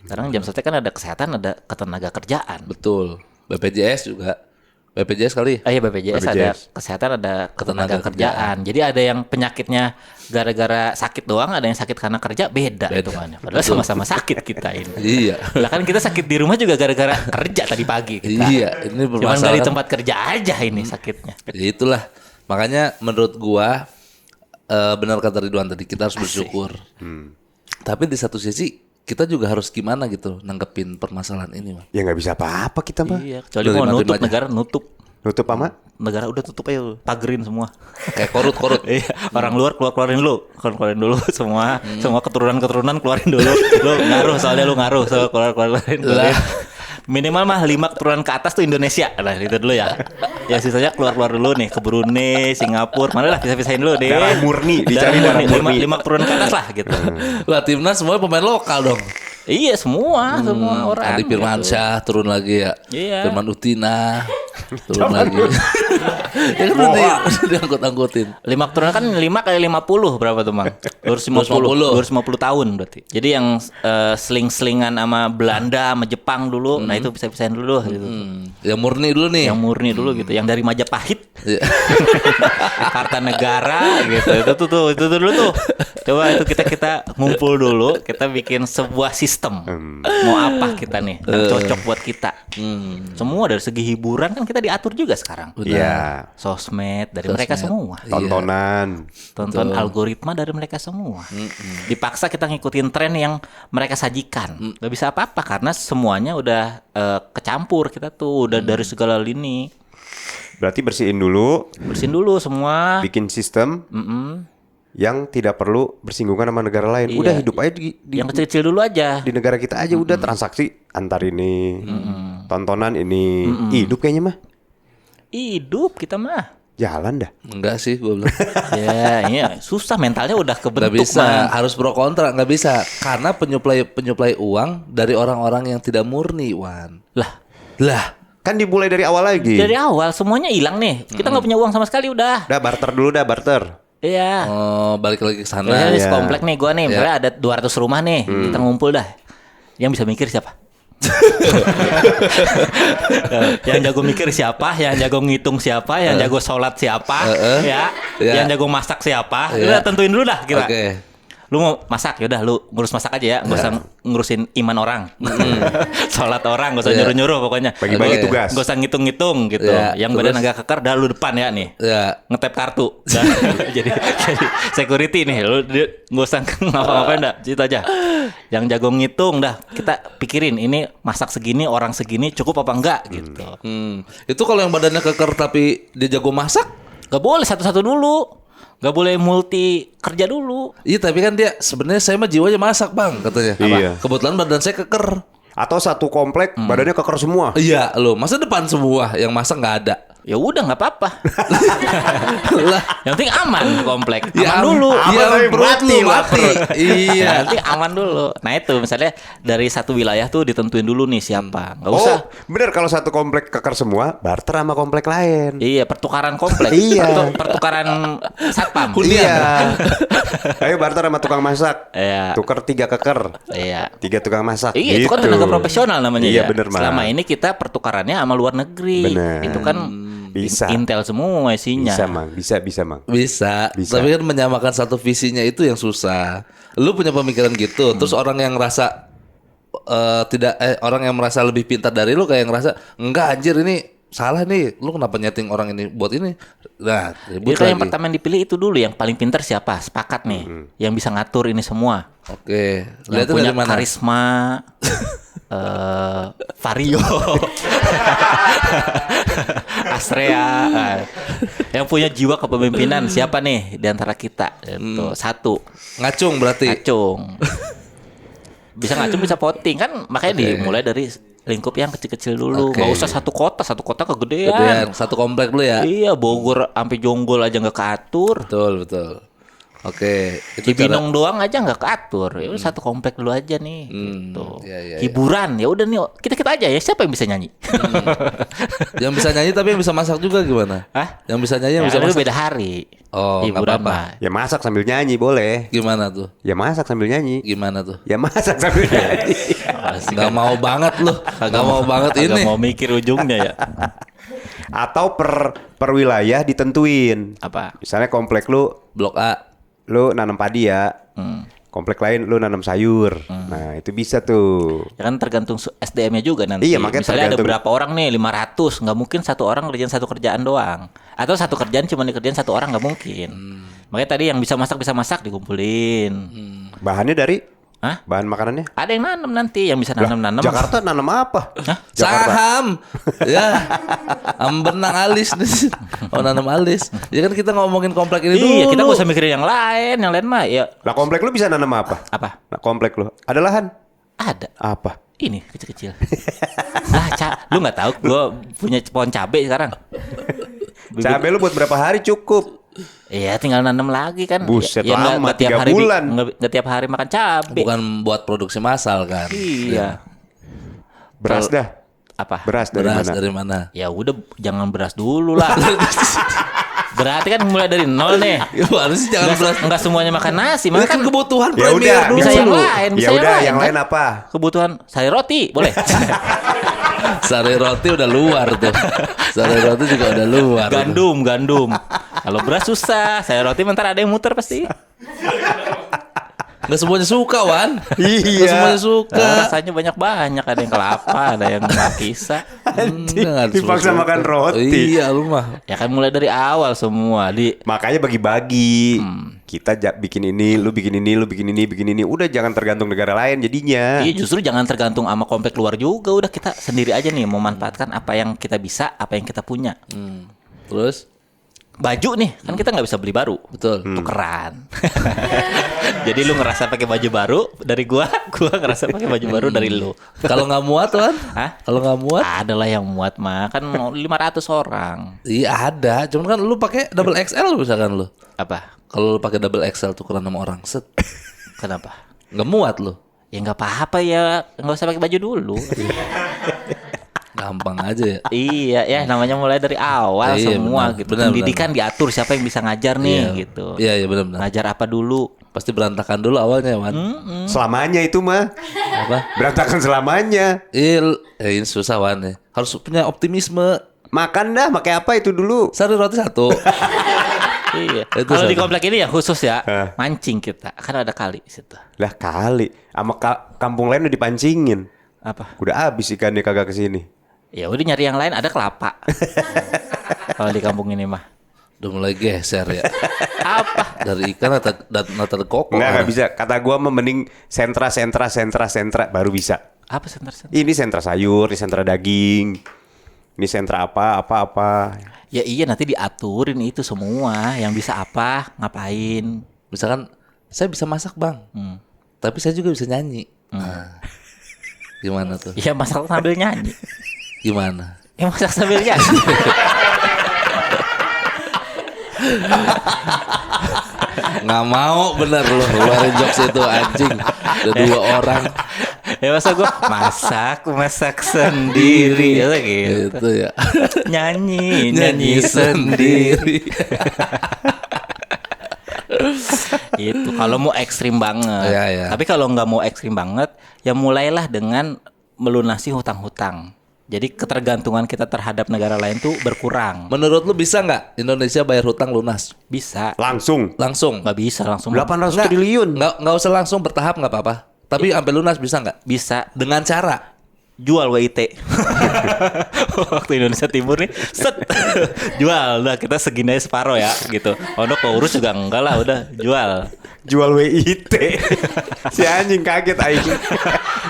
Sekarang jam sostek kan ada kesehatan, ada ketenaga kerjaan. Betul. BPJS juga. BPJS kali. Iya BPJS ada BPJS. kesehatan, ada Ketenaga ketenaga kerjaan. Jadi ada yang penyakitnya gara-gara sakit doang, ada yang sakit karena kerja beda Beda. hitungannya. Padahal sama-sama sakit kita ini. Iya. Lah kan kita sakit di rumah juga gara-gara kerja tadi pagi kita. Iya, ini Cuman bermasalah. dari tempat kerja aja ini sakitnya. Ya itulah. Makanya menurut gua benar kata Ridwan tadi, kita harus bersyukur. Tapi di satu sisi kita juga harus gimana gitu nanggepin permasalahan ini, Bang. Ya nggak bisa apa-apa kita mah. Iya, kecuali Dari mau nutup mati-mati. negara nutup. Nutup ama? Negara udah tutup aja, pagerin semua. Kayak korut-korut. Iya, orang luar keluarin dulu semua keturunan keluarin dulu. Lu ngaruh soalnya keluarin. Minimal mah 5 keturunan ke atas tuh Indonesia. Lah itu dulu ya. Ya sisanya keluar dulu nih ke Brunei, Singapura. Mana lah pisah-pisahin dulu deh. Darah murni, dicari darah murni. 5 keturunan ke atas lah gitu. Lah timnas semua pemain lokal dong. Iya, semua orang. Adi Firmansyah turun lagi ya. Iya. Firman Utina turun lagi. Ya kan udah diangkut-angkutin. 5 keturunan kan 5 kali 50 berapa tuh, Mang? 250 tahun berarti. Jadi yang seling-selingan sama Belanda sama Jepang dulu, nah itu bisa-bisain dulu gitu. Yang murni dulu nih. Yang murni dulu gitu, yang dari Majapahit, Iya. Kartanegara gitu. Itu dulu tuh. Coba itu kita ngumpul dulu, kita bikin sebuah sistem. Mau apa kita nih yang cocok buat kita. Semua dari segi hiburan kan kita diatur juga sekarang. Iya. Sosmed dari mereka semua. Tontonan. Tonton algoritma dari mereka semua. Dipaksa kita ngikutin tren yang mereka sajikan. Gak bisa apa-apa karena semuanya udah kecampur kita tuh udah dari segala lini. Berarti bersihin dulu, Bersihin dulu semua. bikin sistem yang tidak perlu bersinggungan sama negara lain. Iya. Udah hidup aja di Yang kecil-kecil dulu aja. di negara kita aja udah transaksi antar ini, tontonan ini, hidup kayaknya mah Hidup kita mah. jalan dah. Enggak sih gue bilang. Ya, iya susah mentalnya udah Nggak kebentuk bisa, Mang. harus pro kontra, nggak bisa. Karena penyuplai uang dari orang-orang yang tidak murni, Wan. Lah, Kan dimulai dari awal lagi. dari awal semuanya hilang nih. Kita nggak punya uang sama sekali udah. Dah barter dulu dah barter. Iya. oh, balik lagi ke sana. Misalnya di iya. sekomplek nih gua nih, misalnya ada 200 rumah nih, kita ngumpul dah. Yang bisa mikir siapa? Yang jago mikir siapa? Yang jago ngitung siapa? Yang jago sholat siapa? Ya. Iya. Yang jago masak siapa? Iya. Udah tentuin dulu dah kita. Oke. Lu mau masak yaudah lu ngurus masak aja ya, nggak usah ngurusin iman orang, sholat orang, nggak usah Iya. nyuruh-nyuruh pokoknya. Bagi-bagi Oke. tugas. Nggak usah ngitung-ngitung gitu. Iya, Yang terus? badan agak kekar dah lu depan ya nih. Ya, Ngetep kartu. Dah. jadi security nih lu nggak usah ngapa-ngapain dah, cerita aja. Yang jago ngitung dah kita pikirin ini masak segini orang segini cukup apa enggak gitu. itu kalau yang badannya keker tapi dia jago masak, Gak boleh satu-satu dulu, gak boleh multi kerja dulu. iya tapi kan dia sebenarnya saya mah jiwanya masak bang katanya. Iya. Kebetulan badan saya keker. Atau satu komplek badannya keker semua. Iya loh, masa depan semua yang masak nggak ada. Ya udah nggak apa-apa. Lah, Yang penting aman komplek. Aman ya dulu. aman Iya, tapi perut mati, lu lapar. mati. Iya. Yang penting aman dulu. Nah itu misalnya dari satu wilayah tuh ditentuin dulu nih siapa. Nggak usah. Oh, bener kalau satu komplek keker semua, barter sama komplek lain. Iya pertukaran komplek. Iya. Pertukaran satpam. Iya. Ayo barter sama tukang masak. Iya. Tuker 3 keker. Iya. 3 tukang masak. Iya itu kan Gitu. tenaga profesional namanya Iya ya. bener Mas. Selama ini kita pertukarannya sama luar negeri. Bener. Itu kan Bisa. Intel semua isinya. Bisa mang, bisa mang. Bisa. Bisa. Tapi kan menyamakan satu visinya itu yang susah. Lu punya pemikiran gitu, terus orang yang ngerasa orang yang merasa lebih pintar dari lu kayak ngerasa enggak anjir ini salah nih, lu kenapa nyeting orang ini buat ini? Nah, ribut Dia kan yang lagi. pertama yang dipilih itu dulu, yang paling pintar siapa? Sepakat nih, yang bisa ngatur ini semua. Oke, Yang lihatnya punya dari mana? karisma, Vario, Astrea, yang punya jiwa kepemimpinan siapa nih di antara kita? Itu satu, Ngacung berarti. ngacung. Bisa ngacung, bisa voting kan, makanya dimulai dari lingkup yang kecil-kecil dulu. Oke. Gak usah satu kota kegedean. Gedean, satu komplek dulu ya. Iya, Bogor sampai Jonggol aja nggak keatur. Betul. Oke, itu Cibinong doang aja nggak keatur. Ya udah satu komplek dulu aja nih. Gitu. iya. Hiburan ya udah nih, kita aja ya, siapa yang bisa nyanyi? yang bisa nyanyi tapi yang bisa masak juga gimana? Hah? Yang bisa nyanyi yang Ya, bisa kan itu masak. beda hari. Oh, nggak Hiburan apa-apa. mah. Ya masak sambil nyanyi boleh. Gimana tuh? Ya masak sambil nyanyi. Gimana tuh? Ya masak sambil nyanyi. Nggak mau banget loh. Nggak mau banget Agak ini. mau mikir ujungnya ya. Atau per wilayah ditentuin. Apa? Misalnya komplek Blok A. lu nanam padi ya. Komplek lain lu nanam sayur. Nah, itu bisa tuh. Ya kan tergantung SDM-nya juga nanti. Iya, makanya Misalnya tergantung. ada berapa orang nih, 500, nggak mungkin satu orang ngerjain satu kerjaan doang. Atau satu kerjaan cuma dikerjain satu orang, nggak mungkin. Makanya tadi yang bisa masak dikumpulin. Bahannya dari Hah? bahan makanannya? Ada yang nanam nanti, yang bisa Lah, nanam-nanam. Jakarta nanam apa? Hah? Jakarta. Saham. Ya. Benang alis nih. Oh, nanam alis. Ya kan kita ngomongin komplek ini dulu. Iya, kita nggak usah mikirin yang lain mah ya Lah komplek lu bisa nanam apa? apa? Nah, komplek lu ada lahan Ada. apa? Ini kecil-kecil. Lu nggak tahu? Gue punya pohon cabai sekarang. Cabai lu buat berapa hari cukup? Iya, tinggal nanam lagi kan. Buset, nggak- lama, nggak tiap 3 hari bulan. nggak tiap hari makan cabai. Bukan buat produksi massal kan. Iya. Beras dah. Apa? Beras dari Beras mana? dari mana? Ya udah, jangan beras dulu lah. Berarti kan mulai dari nol nih. Harus sih jangan beras. Enggak semuanya makan nasi, Ini kan makan kebutuhan Ya premier udah, dulu. bisa yang lain, bisa Ya udah, yang kan? lain apa? Kebutuhan sari roti, boleh. Sari roti udah luar tuh. Sari roti juga udah luar. Gandum. Kalau beras susah, sari roti bentar ada yang muter pasti. Nggak semuanya suka, Wan. Iya. Nggak semuanya suka. Rasanya banyak, ada yang kelapa, ada yang makisa. Nggak Dipaksa suka. makan roti. Iya, lu mah. Ya kan mulai dari awal semua Makanya bagi-bagi. Kita bikin ini, lu bikin ini, lu bikin ini. Udah jangan tergantung negara lain jadinya. Iya, justru jangan tergantung sama komplek luar juga. Udah kita sendiri aja nih memanfaatkan apa yang kita bisa, apa yang kita punya. Terus? Baju nih, kan kita nggak bisa beli baru. Betul. Tukeran. Jadi lu ngerasa pakai baju baru dari gua ngerasa pakai baju baru dari lu. Kalau nggak muat, Wan? Hah? Kalau nggak muat? Adalah yang muat mah, kan 500 orang. Iya ada. Cuman kan lu pakai double XL misalkan lu. Apa? Kalau lu pakai double XL tukeran sama orang, set. Kenapa? Nggak muat lu. Ya nggak apa-apa ya, nggak usah pakai baju dulu. Gampang aja ya. Iya ya, namanya mulai dari awal Iya, semua benar. gitu. Benar, Pendidikan diatur siapa yang bisa ngajar nih Iya. gitu. Iya, benar-benar. Ngajar apa dulu? Pasti berantakan dulu awalnya, Wan. Selamanya itu mah. Apa? Berantakan selamanya. Ini susah, Wan ya. Harus punya optimisme. Makan dah, pakai apa itu dulu? Sari roti satu. Iya. Itu Kalau di sama. komplek ini ya khusus ya, Hah. mancing kita. Kan ada kali di situ. Lah kali. Sama kampung lain udah dipancingin. Apa? Udah habis ikannya kagak kesini. Ya udah nyari yang lain, ada kelapa. Kalau di kampung ini mah. Udah mulai geser ya. Apa? Dari ikan atau koko. Nggak bisa. Kata gua mah mending sentra baru bisa. Apa center-center? Ini sentra sayur, ini sentra daging. Ini sentra apa. Ya iya, nanti diaturin itu semua. Yang bisa apa, ngapain. Misalkan saya bisa masak, Bang. Tapi saya juga bisa nyanyi. Nah, gimana tuh? Ya masak sambil nyanyi. Gimana? Ya masak sambil nyanyi. Nggak mau bener lu keluarin jokes itu anjing. Ada 2 orang. Ya masa gue masak sendiri ya gitu. Itu ya. Nyanyi sendiri. Itu kalau mau ekstrim banget. Iya, iya. Tapi kalau nggak mau ekstrim banget, ya mulailah dengan melunasi hutang-hutang. Jadi ketergantungan kita terhadap negara lain tuh berkurang. Menurut lu bisa nggak Indonesia bayar hutang lunas? Bisa. Langsung. Langsung? Nggak bisa langsung. 800 triliun. Nggak usah langsung bertahap nggak apa-apa. Tapi sampai lunas bisa nggak? Bisa. Dengan cara jual WIT. Waktu Indonesia Timur nih, set jual, udah kita segini aja separuh ya gitu. Ono keurus juga enggak lah, udah jual. Jual WIT. Si anjing kaget aing.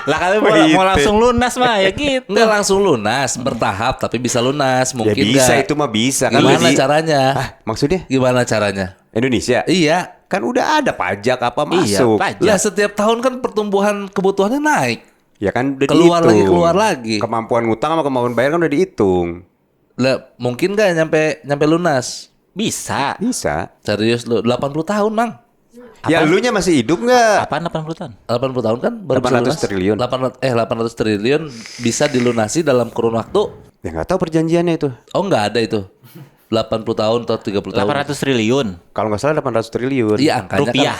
Lah kalau WIT. mau langsung lunas mah ya gitu. Nggak langsung lunas, bertahap tapi bisa lunas. Ya Mungkin bisa nggak. itu mah bisa kan. Gimana Jadi- caranya? Ah, maksudnya Gimana caranya? Indonesia? Iya. Kan udah ada pajak apa Iya, masuk. pajak. Lah setiap tahun kan pertumbuhan kebutuhannya naik. Ya kan udah Keluar lagi, dihitung. keluar lagi. Kemampuan ngutang sama kemampuan bayar kan udah dihitung. Lah mungkin nggak nyampe lunas? Bisa. Bisa. Serius lu 80 tahun, Mang. Ya lu nya masih hidup nggak? Apaan 80 tahun? 80 tahun kan baru bisa 800 lunas. triliun. 800 triliun bisa dilunasi dalam kurun waktu. Ya nggak tahu perjanjiannya itu. Oh, nggak ada itu. 80 tahun atau 30 tahun. 800 triliun. Kalau nggak salah 800 triliun. Iya, angkanya Rupiah.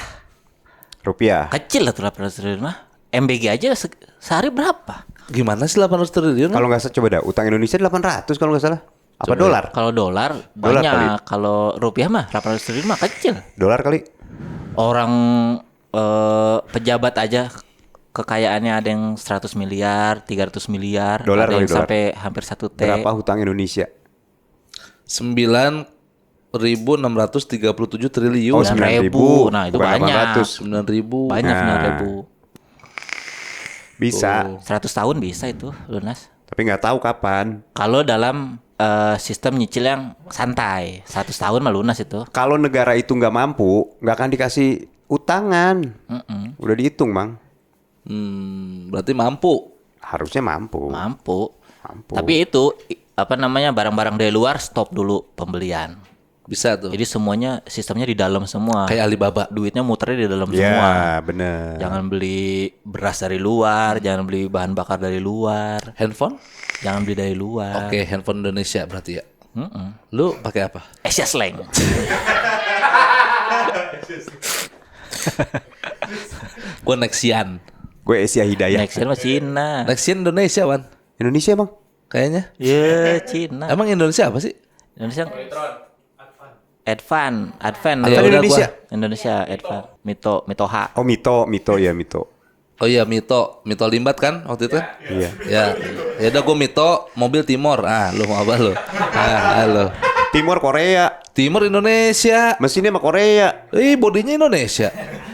Rupiah. Kecil lah tuh 800 triliun mah. MBG aja sehari berapa? kan. Gimana sih 800 triliun? Kalau nggak salah coba dah utang Indonesia 800 kalau nggak salah. Apa dolar? Kalau dolar Dolar banyak. Kalau rupiah mah 800 triliun mah kecil. Dolar kali. Orang pejabat aja kekayaannya ada yang 100 miliar, 300 miliar, Dolar ada yang kali, dolar. sampai hampir 1 T. Berapa hutang Indonesia? 9.637 triliun. Oh, 9.000. Nah, itu bukan banyak. 800. 9.000. Banyak Nah. 9.000. Bisa. 100 tahun bisa itu lunas. Tapi nggak tahu kapan. Kalau dalam sistem nyicil yang santai, 100 tahun mah lunas itu. Kalau negara itu nggak mampu, nggak akan dikasih utangan. Udah dihitung, Mang. Berarti mampu. Harusnya mampu. Mampu. Mampu. Tapi itu apa namanya barang-barang dari luar stop dulu pembelian. Bisa tuh. Jadi semuanya sistemnya di dalam semua. Kayak Alibaba. Duitnya muternya di dalam semua. Ya, bener. Jangan beli beras dari luar, jangan beli bahan bakar dari luar, Handphone? jangan beli dari luar. Oke, handphone Indonesia berarti ya. Lu pakai apa? Asia slang. Gua Nexian. Gue Asia Hidayah. Next year mah Cina. Nexian Indonesia, Wan. Indonesia, Bang. Kayaknya. Ya Cina. Emang Indonesia apa sih? Indonesia. Advan. Ayo, udah Indonesia. Indonesia Advan. Mitoha. Oh, Mito ya Mito. Oh iya, Mito Limbat kan waktu itu? Iya. Ya. Ya udah gua Mito mobil Timor. Ah, lu mau apa lu? Ah, halo. Timur Korea. Timor Indonesia. Mesinnya sama Korea. Bodinya Indonesia.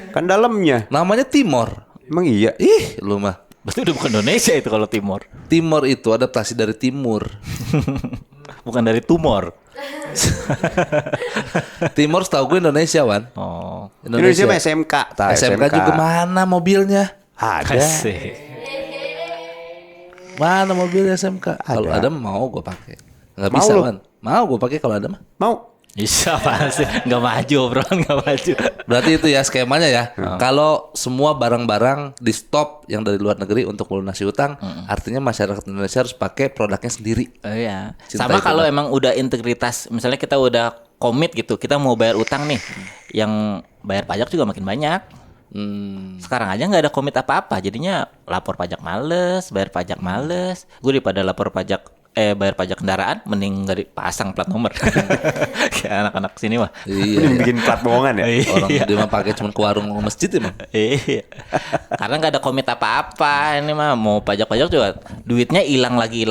Kan dalamnya. Namanya Timor. Emang iya. Lu mah. Berarti udah bukan Indonesia itu kalau Timor. Timor itu adaptasi dari timur. Bukan dari tumor. Timor setahu gue Indonesia, Wan. Oh. Indonesia mah SMK. SMK juga mana mobilnya? Ada. Asik. Mana mobilnya SMK? Kalau ada mau gue pakai. Nggak Mau bisa, lu? Wan. Mau gue pakai kalau ada mah. Mau? Bisa apa sih? Nggak maju bro, nggak maju. Berarti itu ya skemanya ya. Kalau semua barang-barang di stop yang dari luar negeri untuk melunasi utang, artinya masyarakat Indonesia harus pakai produknya sendiri. Oh iya. Cinta Sama itu, kalau Bang. emang udah integritas, misalnya kita udah komit gitu, kita mau bayar utang nih, yang bayar pajak juga makin banyak. Sekarang aja nggak ada komit apa-apa, jadinya lapor pajak males, bayar pajak males. Gue daripada lapor pajak bayar pajak kendaraan, mending nggak dipasang plat nomor. Kayak anak-anak sini mah. Iya. Ini bikin plat bohongan ya? Orang dia mah pakai cuma ke warung ke masjid emang. Iya. Karena nggak ada komit apa-apa, ini mah mau pajak-pajak juga duitnya hilang lagi.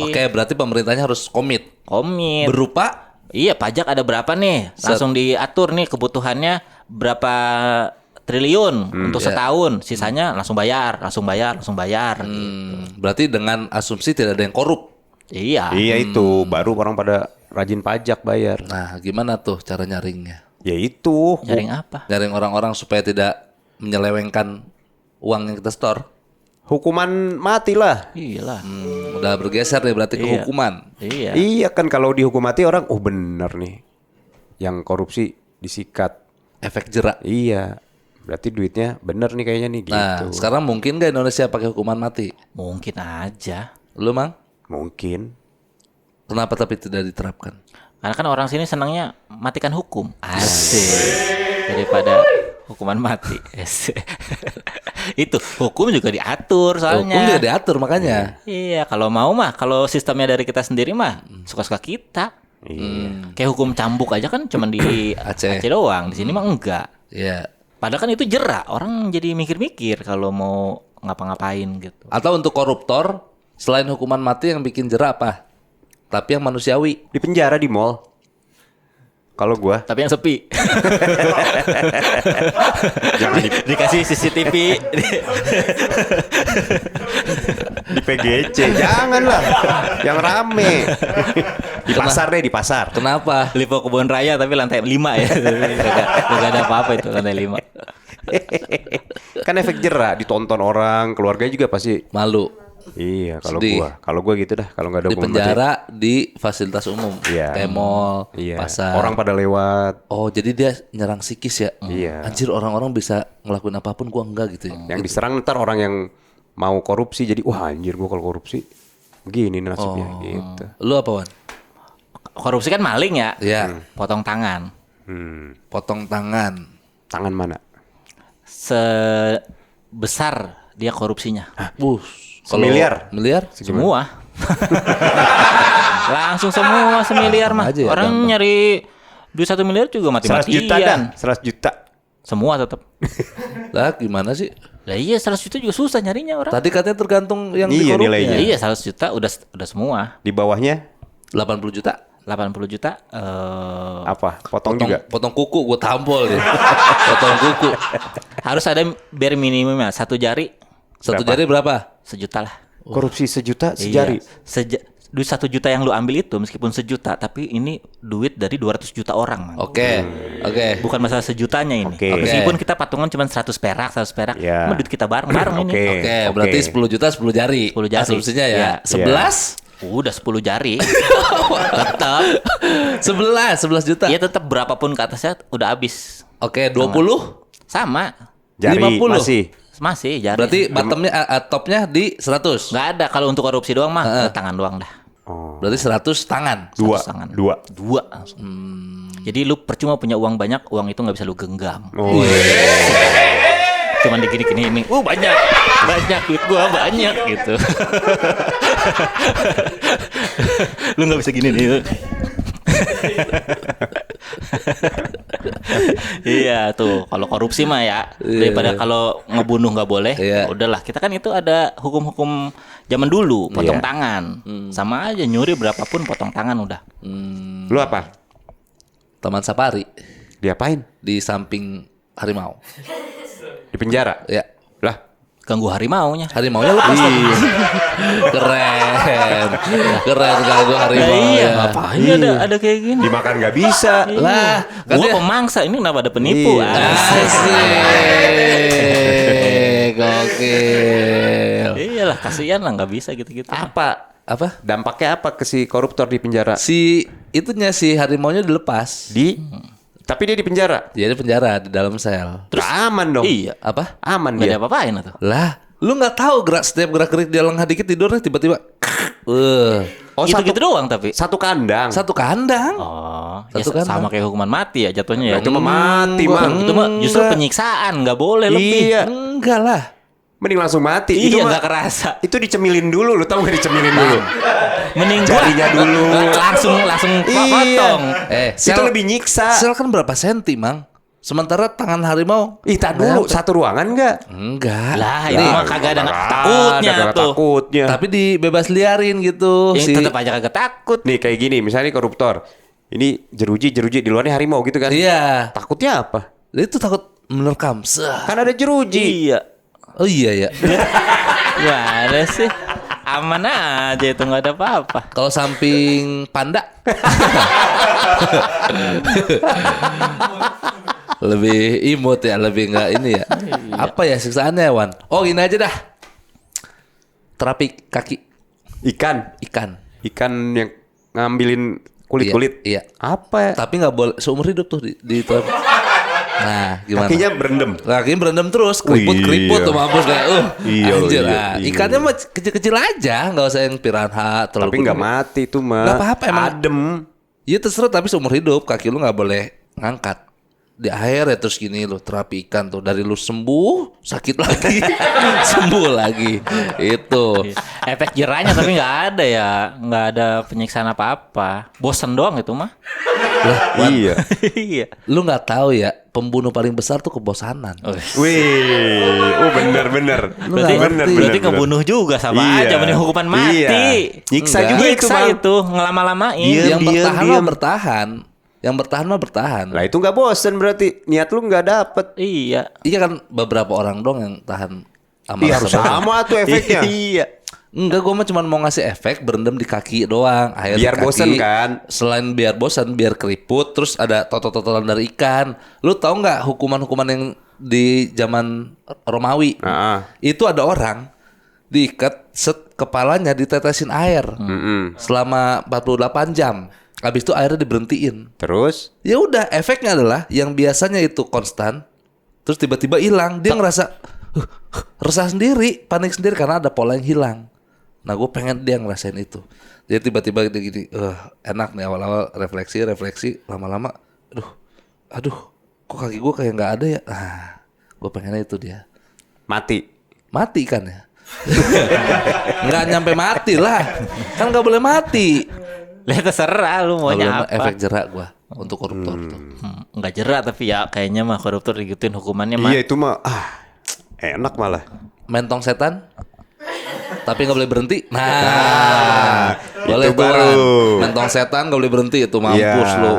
Oke, berarti pemerintahnya harus komit. Komit. Berupa Iya, pajak ada berapa nih? Langsung diatur nih kebutuhannya berapa triliun untuk setahun. Sisanya langsung bayar. berarti dengan asumsi tidak ada yang korup. Iya. Iya itu. Baru orang pada rajin pajak bayar. Nah, gimana tuh cara nyaringnya? Ya itu. Jaring apa? Nyaring orang-orang supaya tidak menyelewengkan uang yang kita store. Hukuman mati lah. Iyalah. Udah bergeser nih berarti ke Iya. hukuman. Iya. Iya kan kalau dihukum mati orang, oh bener nih. Yang korupsi disikat. Efek jerak. Iya. Berarti duitnya bener nih kayaknya nih gitu. Nah, sekarang mungkin gak Indonesia pakai hukuman mati? Mungkin aja. Lu, Mang? Mungkin. Kenapa tapi tidak diterapkan? Karena kan orang sini senangnya matikan hukum. Asik. Daripada hukuman mati. Asik. Itu hukum juga diatur soalnya. Hukum juga diatur makanya. Iya, kalau mau mah, kalau sistemnya dari kita sendiri mah suka-suka kita. Kayak hukum cambuk aja kan cuman di Aceh. Aceh doang. Di sini mah enggak. Iya. Padahal kan itu jerak. Orang jadi mikir-mikir kalau mau ngapa-ngapain gitu. Atau untuk koruptor Selain hukuman mati yang bikin jera apa? Tapi yang manusiawi. Di penjara di mall. Kalau gua Tapi yang sepi. jangan Dikasih CCTV. di PGC, janganlah. Yang rame. Di pasar deh, di pasar. Kenapa? Lipo Kebun Raya tapi lantai 5 ya. Gak ada apa-apa itu lantai 5. Kan efek jera, ditonton orang, keluarganya juga pasti. Malu. Iya, Sedih. kalau gua gitu dah, kalau nggak ada Di hukuman mati. penjara di fasilitas umum. Iya. Kayak mall, Iya. pasar. Orang pada lewat. Oh, jadi dia nyerang psikis ya? Iya. Anjir, orang-orang bisa ngelakuin apapun, gua enggak gitu ya. Yang diserang ntar orang yang mau korupsi, jadi wah anjir gua kalau korupsi begini nasibnya gitu. Lu apa, Wan? Korupsi kan maling ya. Iya. Potong tangan. Potong tangan. Tangan mana? Sebesar dia korupsinya. Kalau Semiliar? Miliar? Semua. Langsung semua semiliar mah. Aja ya, Orang gampang. nyari duit 1 miliar juga 100 juta dah, mati-matian. 100 juta. Semua tetap. Lah, gimana sih? Lah iya 100 juta juga susah nyarinya orang. Tadi katanya tergantung yang Iya, dikorupsi. nilainya. Iya 100 juta udah semua. Di bawahnya 80 juta. 80 juta apa? Potong juga. Potong kuku, gua tampol dia. Potong kuku. harus ada bare minimumnya 1 jari Satu Berapa? jari berapa? 1 juta lah. Korupsi sejuta sejari. Iya. Duit 1 juta yang lu ambil itu meskipun 1 juta tapi ini duit dari 200 juta orang, Man. Oke. Oke. Bukan masalah sejutanya ini. Oke. Meskipun kita patungan cuma 100 perak, 100 perak, Ya. cuma duit kita bareng-bareng ini. Oke. Oke, berarti 10 juta 10 jari. 10 jari. Asumsinya ya. Iya. 11? Udah 10 jari. Tetap. 11 juta. Ya tetap berapapun ke atasnya udah habis. Oke, 20? Sama. Jari 50. Masih jari. Berarti bottomnya topnya di 100. nggak ada kalau untuk korupsi doang mah tangan doang dah. Berarti 100 tangan. Dua. 100 tangan. Dua. Langsung. Jadi lu percuma punya uang banyak, uang itu nggak bisa lu genggam. Oh, Cuman digini-gini ini, banyak duit gua banyak gitu. Lu nggak bisa gini nih. Iya tuh, kalau korupsi mah ya daripada kalau ngebunuh nggak boleh, Iya. udahlah kita kan itu ada hukum-hukum zaman dulu, potong tangan, sama aja nyuri berapapun potong tangan udah. Lu apa? Taman Safari Diapain? di samping harimau. Di penjara? Ya. Lah, Ganggu harimaunya. Harimaunya lepas tuh. Keren. Keren ganggu harimau. Iya, ya. ngapain ada kayak gini? dimakan nggak bisa. Lah, Gua katanya- pemangsa ini kenapa ada penipu? Iya. Asik. Gokil. Iyalah kasihan lah nggak bisa gitu-gitu. Apa? Apa? Dampaknya apa ke si koruptor di penjara? Si harimaunya dilepas. Tapi dia di penjara. Dia di penjara di dalam sel. Terus aman dong. Iya. Apa? Aman Nggak ada dia. apa-apain tuh. Lah, lu nggak tahu setiap gerak-gerik dia lengah dikit tidurnya tiba-tiba. Oh, Gitu-gitu doang tapi. satu kandang. Satu kandang. Oh, ya Satu kan, sama kayak hukuman mati ya jatuhnya ya. Nah, itu mah mati, Enggak. Mang. Itu mah justru Enggak. penyiksaan, nggak boleh lebih. Iya. Enggak lah. Mending langsung mati. Iya, mah- nggak kerasa. Itu dicemilin dulu, lu tahu nggak dicemilin dulu? Mending gua Jarinya dulu. langsung potong. Itu lebih nyiksa. Sel kan berapa senti, Mang? Sementara tangan harimau. Ih, tak dulu satu ruangan nggak? Enggak. Lah, Nih, itu mah kagak ada takutnya tuh. Takutnya. tapi dibebas liarin gitu Ya, tetap aja kagak takut. Nih kayak gini, misalnya koruptor. Ini jeruji di luarnya harimau gitu kan? Iya. Takutnya apa? Itu takut menerkam. Sah. Kan ada jeruji. Iya. Oh iya ya. Gimana sih? Aman aja itu nggak ada apa-apa. Kalau samping panda. Lebih imut ya, lebih nggak ini ya. Apa ya siksaannya, Wan? Oh, gini aja dah. Terapi kaki Ikan. ikan. Yang ngambilin kulit-kulit. Iya. Apa ya? Tapi nggak boleh seumur hidup tuh di terapi. Nah, gimana? Kakinya berendam. Kakinya berendam terus, keriput Iya. tuh mampus kayak Iya, anjir. iya, Ah, iya. ikannya mah kecil-kecil aja, nggak usah yang piranha terlalu Tapi nggak gede. mati tuh mah. Nggak apa-apa, emang. Adem. Iya terserah, tapi seumur hidup kaki lu nggak boleh ngangkat. di air ya terus gini lo terapi ikan tuh dari lu sembuh sakit lagi sembuh lagi itu. Efek jerahnya tapi nggak ada ya, nggak ada penyiksaan apa-apa. Bosen doang itu mah. Iya. Iya. Lu nggak tahu ya pembunuh paling besar tuh kebosanan. Wih, bener. Lu nggak ngerti. Berarti ngebunuh juga sama Iya. aja mending hukuman mati. Iya. Nyiksa Enggak. juga itu, Nyiksa Bang. itu ngelama-lamain. Iya. Yang Diam, bertahan diam. mah bertahan. Yang bertahan mah bertahan. Lah itu nggak bosen berarti niat lu nggak dapet. Iya. Iya kan beberapa orang dong yang tahan sama Iya harus rasa sama tuh efeknya. Iya. Enggak, gue mah cuma mau ngasih efek berendam di kaki doang. Air Biar di kaki. bosen kan? Selain biar bosen, biar keriput. Terus ada totot-tototan dari ikan. Lu tahu nggak hukuman-hukuman yang di zaman Romawi? Nah, Itu ada orang diikat kepalanya ditetesin air selama 48 jam. Habis itu airnya diberhentiin. terus Ya udah, efeknya adalah yang biasanya itu konstan, terus tiba-tiba hilang. Dia ngerasa resah sendiri, panik sendiri karena ada pola yang hilang. Nah, gue pengen dia ngerasain itu. Jadi tiba-tiba dia gini, enak nih awal-awal refleksi, lama-lama, aduh, kok kaki gue kayak nggak ada ya? Gue pengennya itu dia. mati Kan ya? Nggak nyampe mati lah, kan nggak boleh mati. Lihat terserah lu Kalau maunya apa. efek jerak gue untuk koruptor tuh. Nggak jerak tapi ya kayaknya mah koruptor digituin hukumannya mah. iya itu mah enak malah. Mentong setan tapi nggak boleh berhenti. Nah, boleh itu tuh baru. Lan. Mentong setan nggak boleh berhenti itu mampus Iya. lo.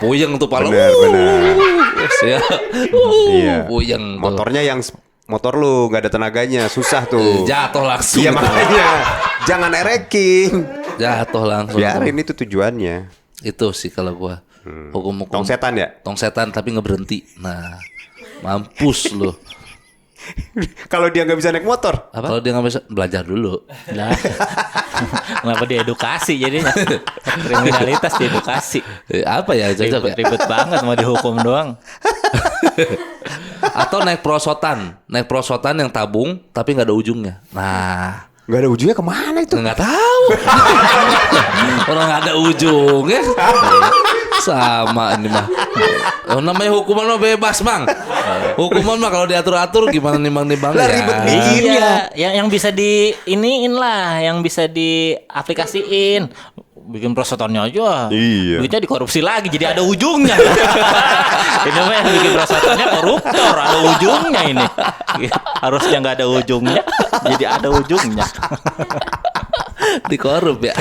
Puyeng tuh pala. Bener. Ya. Iya. Puyeng tuh. Motornya yang motor lu nggak ada tenaganya, susah tuh. Jatuh langsung. Iya itu. makanya jangan ereking. Jatuh langsung. Biarin itu tujuannya. Itu sih kalau gua. Hukum-hukum Tong setan ya? Tong setan tapi nggak berhenti. Nah, mampus lo. Kalau dia nggak bisa naik motor, Kalau dia nggak bisa belajar dulu. Lah. Kenapa diedukasi jadinya? Kriminalitas diedukasi. Apa ya cocok ya? Ribet banget mau dihukum doang. Atau naik prosotan yang tabung tapi nggak ada ujungnya. Nah, nggak ada ujungnya kemana itu? nggak tahu. Orang nggak ada ujungnya. Sama ini mah. Namanya hukuman mah bebas, Mang. Hukuman mah kalau diatur-atur gimana nimbang-nimbang Lah, ya. ribet bikin. Iya, yang bisa iniin lah, yang bisa diaplikasiin. Bikin prosotannya aja. Iya. Duitnya dikorupsi lagi jadi ada ujungnya. Ini mah yang bikin prosotannya koruptor, ada ujungnya ini. Harusnya nggak ada ujungnya, jadi ada ujungnya. Dikorup ya.